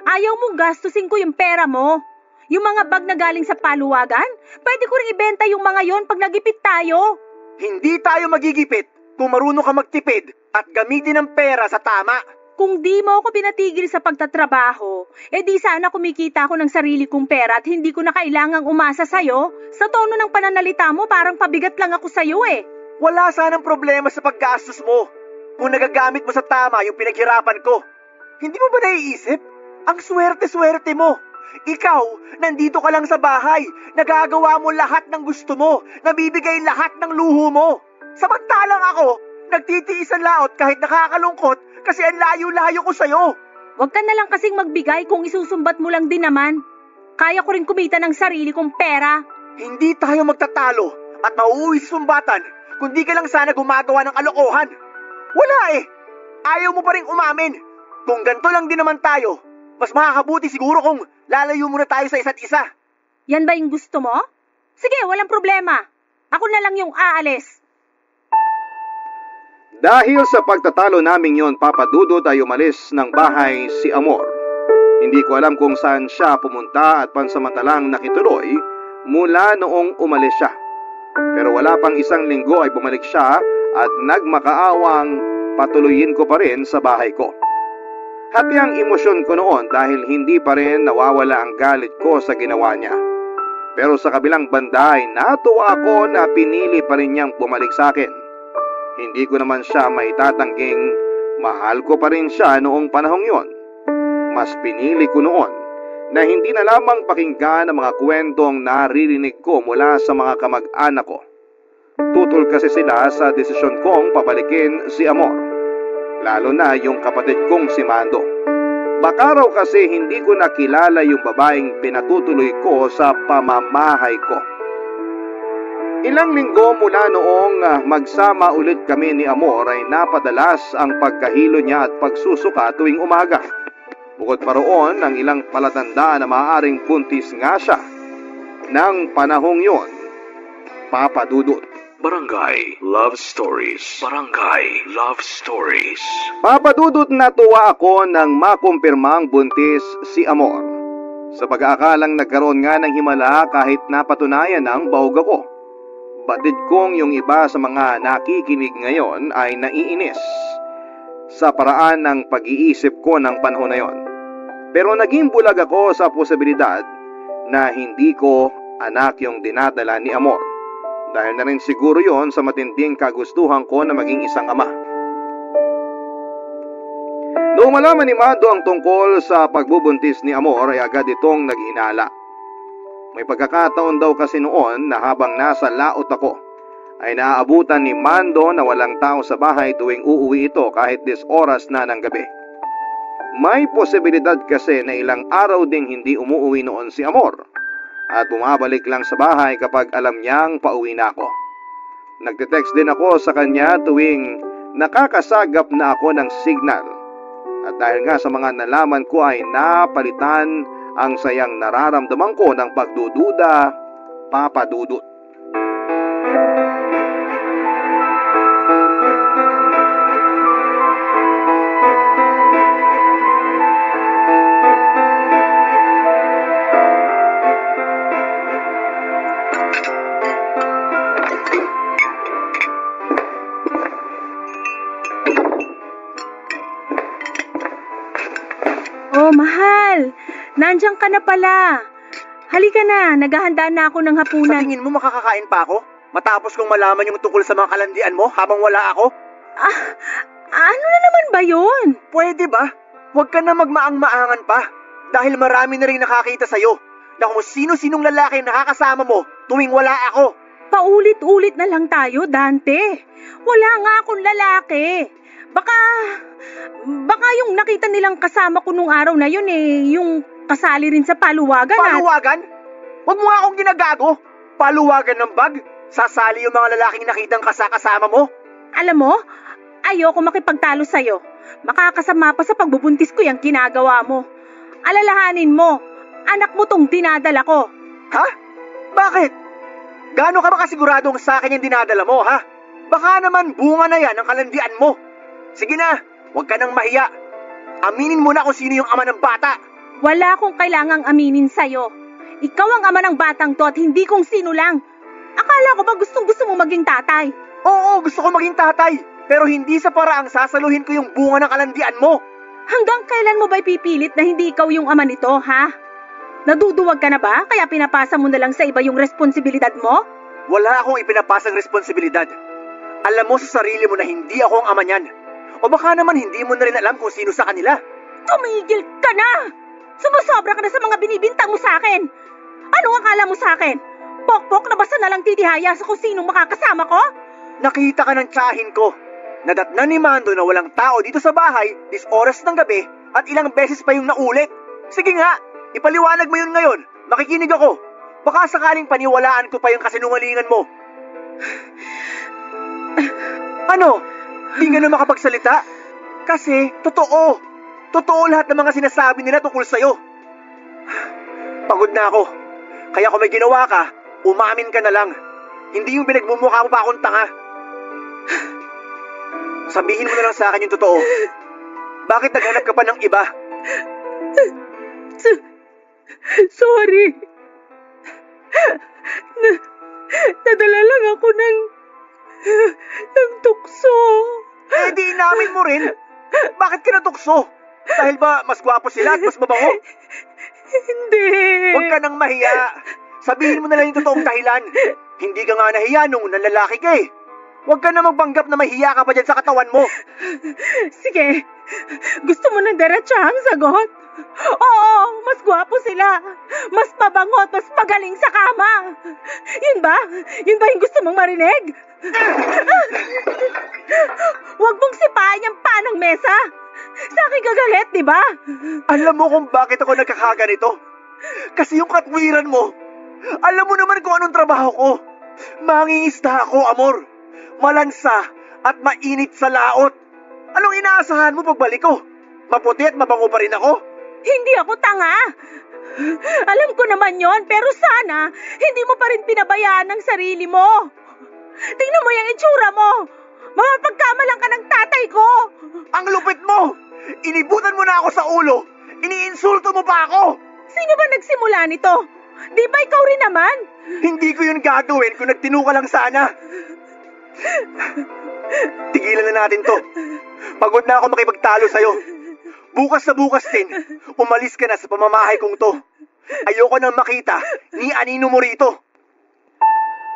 Ayaw mong gastusin ko yung pera mo. Yung mga bag na galing sa paluwagan, pwede ko rin ibenta yung mga yon pag nagipit tayo. Hindi tayo magigipit kung marunong ka magtipid at gamitin ang pera sa tama. Kung di mo ako pinatigil sa pagtatrabaho, di sana kumikita ako ng sarili kong pera at hindi ko na kailangang umasa sa'yo. Sa tono ng pananalita mo, parang pabigat lang ako sa'yo eh. Wala sanang problema sa paggastos mo kung nagagamit mo sa tama yung pinaghirapan ko. Hindi mo ba naiisip? Ang swerte-swerte mo. Ikaw, nandito ka lang sa bahay, nagagawa mo lahat ng gusto mo, nabibigay lahat ng luho mo. Samantalang ako, nagtitiis ang laot kahit nakakalungkot kasi ang layo-layo ko sa'yo. Huwag ka na lang kasing magbigay kung isusumbat mo lang din naman. Kaya ko rin kumita ng sarili kong pera. Hindi tayo magtatalo at mauuwi sa sumbatan kung di ka lang sana gumagawa ng kalokohan. Wala eh. Ayaw mo pa rin umamin. Kung ganito lang din naman tayo, Mas makakabuti siguro kung lalayo muna tayo sa isa't isa. Yan ba yung gusto mo? Sige, walang problema. Ako na lang yung aalis. Dahil sa pagtatalo naming yon, Papa Dudut, ay umalis ng bahay si Amor. Hindi ko alam kung saan siya pumunta at pansamantalang nakituloy mula noong umalis siya. Pero wala pang isang linggo ay bumalik siya at nagmakaawang patuloyin ko pa rin sa bahay ko. Hati ang emosyon ko noon dahil hindi pa rin nawawala ang galit ko sa ginawa niya. Pero sa kabilang banda ay natuwa ako na pinili pa rin niyang bumalik sa akin. Hindi ko naman siya maitatangging mahal ko pa rin siya noong panahong yon. Mas pinili ko noon na hindi na lamang pakinggan ang mga kwentong naririnig ko mula sa mga kamag-anak ko. Tutol kasi sila sa desisyon kong pabalikin si Amor, lalo na yung kapatid kong si Mando. Baka raw kasi hindi ko nakilala yung babaeng pinatutuloy ko sa pamamahay ko. Ilang linggo mula noong magsama ulit kami ni Amor ay napadalas ang pagkahilo niya at pagsusuka tuwing umaga. Bukod pa roon ang ilang palatandaan na maaaring buntis nga siya ng panahong yon, Papa Dudut. Barangay Love Stories. Barangay Love Stories. Papa Dudut, natuwa ako nang makumpirmang buntis si Amor. Sa pag-aakalang nagkaroon nga ng himala kahit napatunayan ng bahog ako. Batid kong yung iba sa mga nakikinig ngayon ay naiinis sa paraan ng pag-iisip ko ng panahon na yon. Pero naging bulag ako sa posibilidad na hindi ko anak yung dinadala ni Amor. Dahil na rin siguro yon sa matinding kagustuhan ko na maging isang ama. Noong malaman ni Mado ang tungkol sa pagbubuntis ni Amor ay agad itong naghinala. May pagkakataon daw kasi noon na habang nasa laot ako ay naaabutan ni Mando na walang tao sa bahay tuwing uuwi ito kahit 10 oras na ng gabi. May posibilidad kasi na ilang araw ding hindi umuwi noon si Amor at bumabalik lang sa bahay kapag alam niyang pauwi na ako. Nagte-text din ako sa kanya tuwing nakakasagap na ako ng signal. At dahil nga sa mga nalaman ko ay napalitan ang sayang nararamdaman ko ng pagdududa, Papa Dudut. Oh, mahal. Nandiyan ka na pala. Halika na, naghahanda na ako ng Sa hapunan. tingin mo makakakain pa ako? Matapos kong malaman yung tungkol sa mga kalandian mo habang wala ako? Ano na naman ba yun? Pwede ba? Huwag ka na magmaang-maangan pa. Dahil marami na rin nakakita sa'yo na kung sino-sinong lalaki nakakasama mo tuwing wala ako. Paulit-ulit na lang tayo, Dante. Wala nga akong lalaki. Baka yung nakita nilang kasama ko nung araw na yun yung kasali rin sa paluwagan. Paluwagan? Huwag mo nga akong ginagago. Paluwagan ng bag? Sasali yung mga lalaking nakitang kasama mo? Alam mo, ayoko makipagtalo sa'yo. Makakasama pa sa pagbubuntis ko yung ginagawa mo. Alalahanin mo, anak mo tong dinadala ko. Ha? Bakit? Gaano ka ba kasiguradong sa akin yung dinadala mo, ha? Baka naman bunga na yan ang kalandian mo. Sige na, huwag ka nang mahiya. Aminin mo na kung sino yung ama ng bata. Wala akong kailangang aminin sa'yo. Ikaw ang ama ng batang to at hindi kung sino lang. Akala ko ba gustong-gusto mo maging tatay? Oo, gusto ko maging tatay. Pero hindi sa paraang sasaluhin ko yung bunga ng kalandian mo. Hanggang kailan mo ba ipipilit na hindi ikaw yung ama nito, ha? Naduduwag ka na ba? Kaya pinapasa mo na lang sa iba yung responsibilidad mo? Wala akong ipinapasang responsibilidad. Alam mo sa sarili mo na hindi ako ang ama niyan. O baka naman hindi mo na rin alam kung sino sa kanila. Tumigil ka na! Sumusobra ka na sa mga binibintang mo sa akin. Anong akala mo sa akin? Pokpok na basta na lang titihaya sa kung sinong makakasama ko? Nakita ka ng tsahin ko. Nadatnan ni Mando na walang tao dito sa bahay 10 oras ng gabi at ilang beses pa yung naulit. Sige nga, ipaliwanag mo yun ngayon. Makikinig ako. Baka sakaling paniwalaan ko pa yung kasinungalingan mo. Ano? Di ka na makapagsalita? Kasi, totoo. Totoo lahat ng mga sinasabi nila tungkol sa'yo. Pagod na ako. Kaya kung may ginawa ka, umamin ka na lang. Hindi yung pinagmumukha mo pa akong tanga. Sabihin mo na lang sa akin yung totoo. Bakit naghanap ka pa ng iba? Sorry. Nadala lang ako ng tukso. Eh di inamin mo rin. Bakit ka natukso? Dahil ba mas gwapo sila at mas mabango? Hindi. Huwag ka nang mahiya. Sabihin mo na lang yung totoong dahilan. Hindi ka nga nahiya nung nanlalaki ka eh. Huwag ka na magpanggap na mahiya ka pa dyan sa katawan mo. Sige. Gusto mo ng diretsahang sagot? Oo, mas gwapo sila. Mas mabango at mas magaling sa kama. Yun ba? Yun ba yung gusto mong marinig? Huwag mong sipain yung panang mesa. Sa akin kagalit, di ba? Alam mo kung bakit ako nagkakaganito? Kasi yung katwiran mo. Alam mo naman kung anong trabaho ko. Mangingisda ako, amor. Malansa at mainit sa laot. Anong inaasahan mo pagbalik ko? Maputi at mabango pa rin ako? Hindi ako tanga. Alam ko naman yon, pero sana hindi mo pa rin pinabayaan ang sarili mo. Tingnan mo yung itsura mo. Mapagkamalang ka ng tatay ko. Ang lupit mo! Inibutan mo na ako sa ulo! Iniinsulto mo pa ako! Sino ba nagsimula nito? Di ba ikaw rin naman? Hindi ko yun gagawin kung nagtino ka lang sana. Tigilan na natin to. Pagod na ako makipagtalo sa'yo. Bukas na bukas din, umalis ka na sa pamamahay kong to. Ayoko nang makita ni anino mo rito.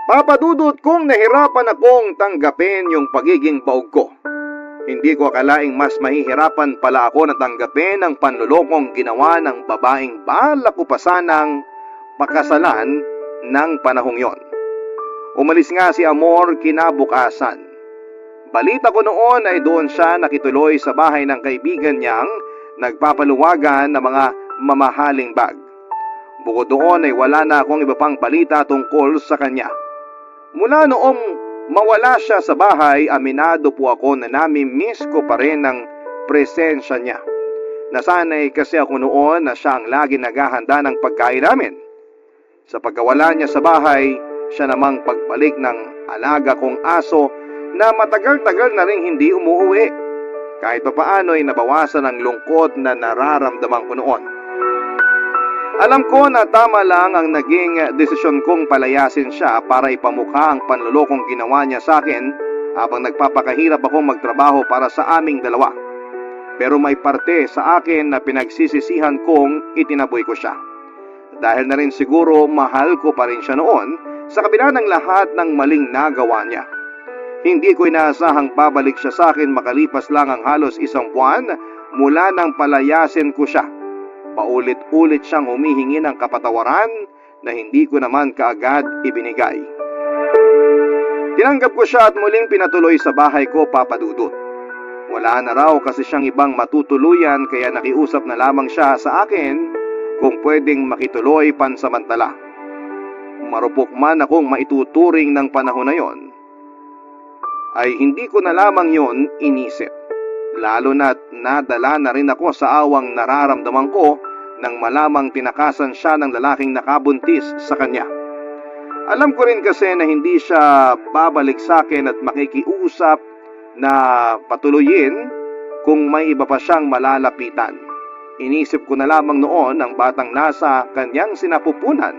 Papadudot kong nahirapan akong tanggapin yung pagiging baog ko. Hindi ko akalaing mas mahihirapan pala ako na tanggapin ang panlulokong ginawa ng babaeng balak ko pa sanang pakasalan ng panahong yon. Umalis nga si Amor kinabukasan. Balita ko noon ay doon siya nakituloy sa bahay ng kaibigan niyang nagpapaluwagan ng mga mamahaling bag. Bukod doon ay wala na akong iba pang balita tungkol sa kanya. Mula noong mawala siya sa bahay, aminado po ako na nami-miss ko pa rin ang presensya niya. Nasanay kasi ako noon na siya ang lagi naghahanda ng pagkain namin. Sa pagkawala niya sa bahay, siya namang pagbalik ng alaga kong aso na matagal-tagal na rin hindi umuwi. Kahit pa paano ay nabawasan ang lungkot na nararamdaman ko noon. Alam ko na tama lang ang naging desisyon kong palayasin siya para ipamukha ang panlulokong ginawa niya sa akin habang nagpapakahirap akong magtrabaho para sa aming dalawa. Pero may parte sa akin na pinagsisisihan kong itinaboy ko siya. Dahil na rin siguro mahal ko pa rin siya noon sa kabila ng lahat ng maling nagawa niya. Hindi ko inaasahang babalik siya sa akin makalipas lang ang halos 1 buwan mula nang palayasin ko siya. Paulit-ulit siyang humihingi ng kapatawaran na hindi ko naman kaagad ibinigay. Tinanggap ko siya at muling pinatuloy sa bahay ko, papadudot. Wala na raw kasi siyang ibang matutuluyan kaya nakiusap na lamang siya sa akin kung pwedeng makituloy pansamantala. Marupok man akong maituturing ng panahon na yon, ay hindi ko na lamang yon inisip. Lalo na't nadala na rin ako sa awang nararamdaman ko nang malamang tinakasan siya ng lalaking nakabuntis sa kanya. Alam ko rin kasi na hindi siya babalik sa akin at makikiusap na patuloyin kung may iba pa siyang malalapitan. Inisip ko na lamang noon ang batang nasa kanyang sinapupunan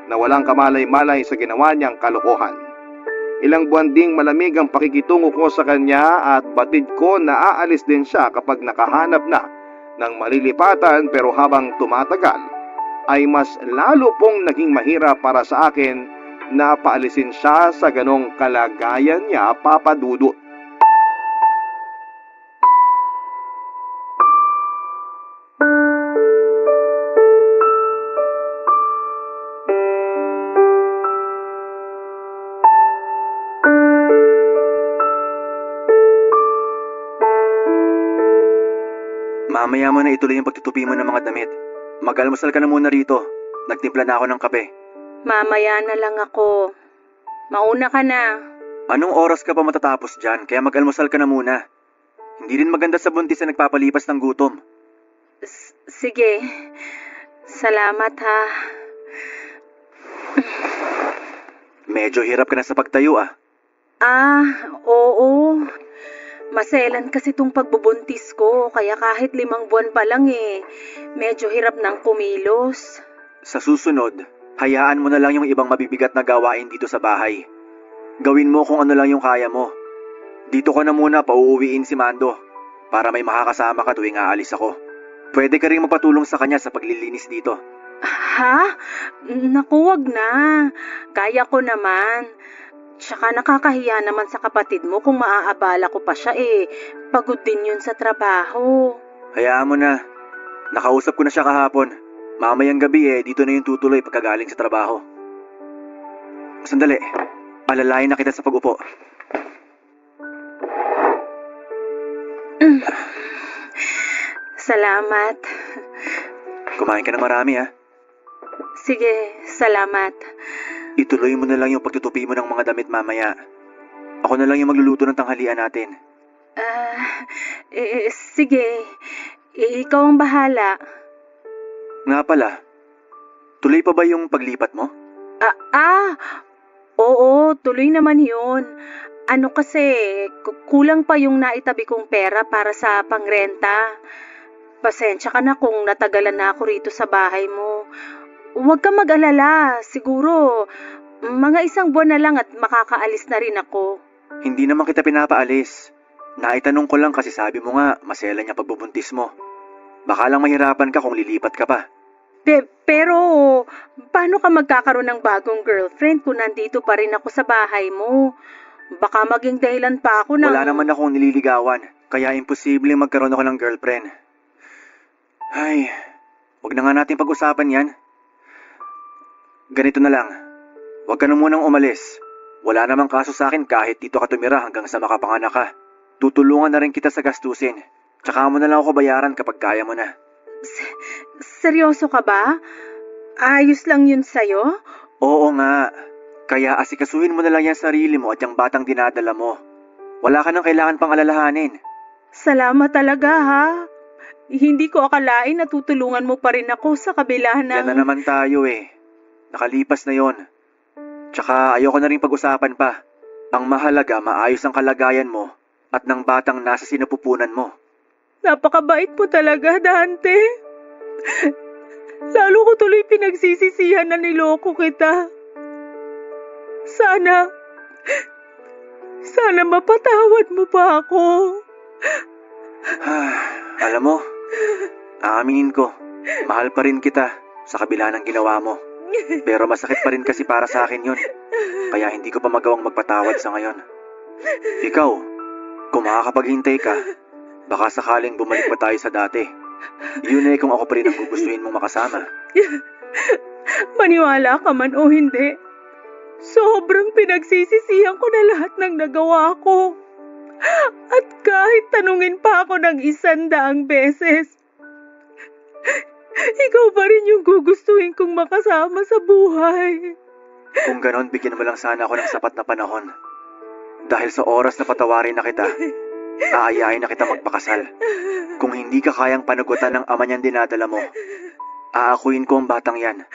na walang kamalay-malay sa ginawa niyang kalokohan. Ilang buwan ding malamig ang pakikitungo ko sa kanya at batid ko na aalis din siya kapag nakahanap na ng malilipatan, pero habang tumatagal ay mas lalo pong naging mahirap para sa akin na paalisin siya sa ganong kalagayan niya, papadudot. Mamaya mo na ituloy yung pagtutupi mo ng mga damit. Mag-almusal ka na muna rito. Nagtimpla na ako ng kape. Mamaya na lang ako. Mauna ka na. Anong oras ka pa matatapos dyan? Kaya mag-almusal ka na muna. Hindi rin maganda sa buntis na nagpapalipas ng gutom. Sige. Salamat ha. Medyo hirap ka na sa pagtayo ah. Oo. Maselan kasi tong pagbubuntis ko, kaya kahit 5 buwan pa lang medyo hirap ng kumilos. Sa susunod, hayaan mo na lang yung ibang mabibigat na gawain dito sa bahay. Gawin mo kung ano lang yung kaya mo. Dito ko na muna pauuwiin si Mando para may makakasama ka tuwing aalis ako. Pwede ka rin magpatulong sa kanya sa paglilinis dito. Ha? Naku, wag na. Kaya ko naman. Tsaka nakakahiya naman sa kapatid mo kung maaabala ko pa siya Pagod din yun sa trabaho. Hayaan mo na. Nakausap ko na siya kahapon. Mamayang gabi dito na yung tutuloy pagkagaling sa trabaho. Sandali. Alalayan na kita sa pag-upo. Salamat. Kumain ka ng marami ha. Sige, salamat. Ituloy mo na lang yung pagtutupi mo ng mga damit mamaya. Ako na lang yung magluluto ng tanghalian natin. Sige. Ikaw ang bahala. Nga pala, tuloy pa ba yung paglipat mo? Oo, tuloy naman yun. Ano kasi, kulang pa yung naitabi kong pera para sa pangrenta. Pasensya ka na kung natagalan na ako rito sa bahay mo. Huwag kang mag-alala. Siguro, mga 1 buwan na lang at makakaalis na rin ako. Hindi naman kita pinapaalis. Naitanong ko lang kasi sabi mo nga, masela niya pagbubuntis mo. Baka lang mahirapan ka kung lilipat ka pa. Pero, paano ka magkakaroon ng bagong girlfriend kung nandito pa rin ako sa bahay mo? Baka maging dahilan pa ako ng... Wala naman akong nililigawan, kaya imposible magkaroon ako ng girlfriend. Ay, wag na nga natin pag-usapan yan. Ganito na lang, wag ka na munang umalis. Wala namang kaso sa akin kahit dito ka tumira hanggang sa makapanganak ka. Tutulungan na rin kita sa gastusin. Tsaka mo na lang ako bayaran kapag kaya mo na. Seryoso ka ba? Ayos lang yun sa'yo? Oo nga. Kaya asikasuhin mo na lang yung sarili mo at yung batang dinadala mo. Wala ka nang kailangan pang alalahanin. Salamat talaga ha. Hindi ko akalain na tutulungan mo pa rin ako sa kabila ng... Yan na naman tayo Nakalipas na yon. Tsaka ayoko na rin pag-usapan pa. Ang mahalaga, maayos ang kalagayan mo at ng batang nasa sinapupunan mo. Napakabait mo talaga, Dante. Lalo ko tuloy pinagsisisihan na niloko kita. Sana mapatawad mo pa ako. Alam mo, aaminin ko, mahal pa rin kita sa kabila ng ginawa mo. Pero masakit pa rin kasi para sa akin yun. Kaya hindi ko pa magawang magpatawad sa ngayon. Ikaw, kung makakapaghintay ka, baka sakaling bumalik pa tayo sa dati. Yun kung ako pa rin ang gugustuhin mong makasama. Maniwala ka man o hindi, sobrang pinagsisisihan ko na lahat ng nagawa ko. At kahit tanungin pa ako ng 100 beses, ikaw pa rin yung gugustuhin kong makasama sa buhay. Kung ganon, bigyan mo lang sana ako ng sapat na panahon. Dahil sa oras na patawarin na kita, aayain na kita magpakasal. Kung hindi ka kayang panagutan ng ama niyang dinadala mo, aakuin ko ang batang yan.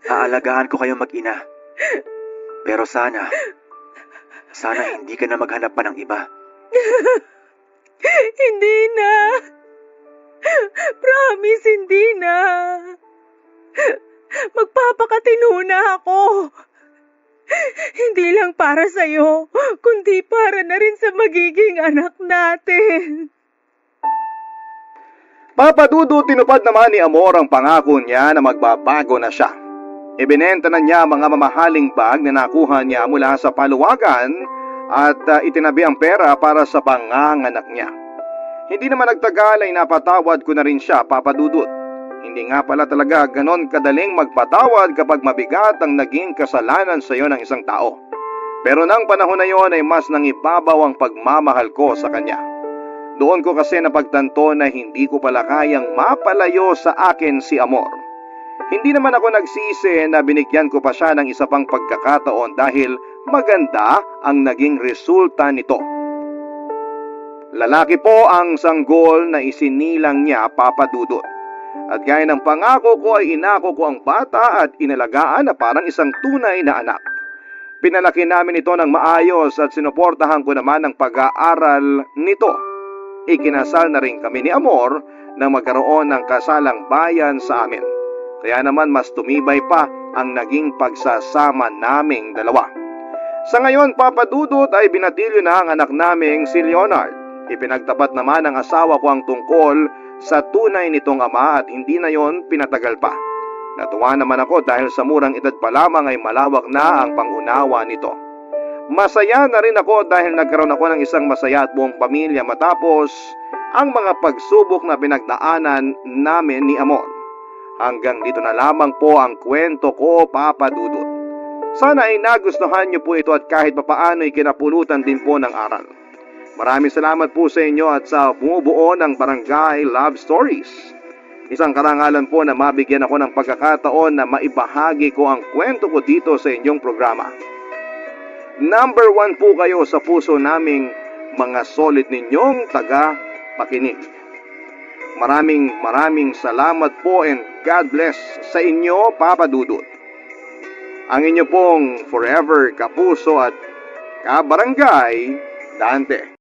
Aalagaan ko kayong mag-ina. Pero sana hindi ka na maghanap pa ng iba. Hindi na. Promise, hindi na. Magpapakatino na ako. Hindi lang para sa'yo, kundi para na rin sa magiging anak natin. Papa Dudu, tinupad naman ni Amor ang pangako niya na magbabago na siya. Ibinenta na niya mga mamahaling bag na nakuha niya mula sa paluwagan at itinabi ang pera para sa panganganak niya. Hindi naman nagtagal ay napatawad ko na rin siya, Papa Dudut. Hindi nga pala talaga ganon kadaling magpatawad kapag mabigat ang naging kasalanan sa iyo ng isang tao. Pero nang panahon na yon ay mas nangibabaw ang pagmamahal ko sa kanya. Doon ko kasi napagtanto na hindi ko pala kayang mapalayo sa akin si Amor. Hindi naman ako nagsisi na binigyan ko pa siya ng isa pang pagkakataon dahil maganda ang naging resulta nito. Lalaki po ang sanggol na isinilang niya, Papa Dudut. At gaya ng pangako ko ay inako ko ang bata at inalagaan na parang isang tunay na anak. Pinalaki namin ito ng maayos at sinuportahan ko naman ang pag-aaral nito. Ikinasal na rin kami ni Amor nang magkaroon ng kasalang bayan sa amin. Kaya naman mas tumibay pa ang naging pagsasama naming dalawa. Sa ngayon, Papa Dudut, ay binatilyo na ang anak naming si Leonard. Ipinagtapat naman ng asawa ko ang tungkol sa tunay nitong ama at hindi na yon pinatagal pa. Natuwa naman ako dahil sa murang edad pa lamang ay malawak na ang pangunawa nito. Masaya na rin ako dahil nagkaroon ako ng isang masaya at buong pamilya matapos ang mga pagsubok na pinagdaanan namin ni Amor. Hanggang dito na lamang po ang kwento ko, Papa Dudut. Sana ay nagustuhan niyo po ito at kahit papaano ay kinapulutan din po ng aral. Maraming salamat po sa inyo at sa bumubuo ng Barangay Love Stories. Isang karangalan po na mabigyan ako ng pagkakataon na maibahagi ko ang kwento ko dito sa inyong programa. Number 1 po kayo sa puso naming mga solid ninyong taga-pakinig. Maraming salamat po and God bless sa inyo, Papa Dudut. Ang inyo pong forever kapuso at kabarangay, Dante.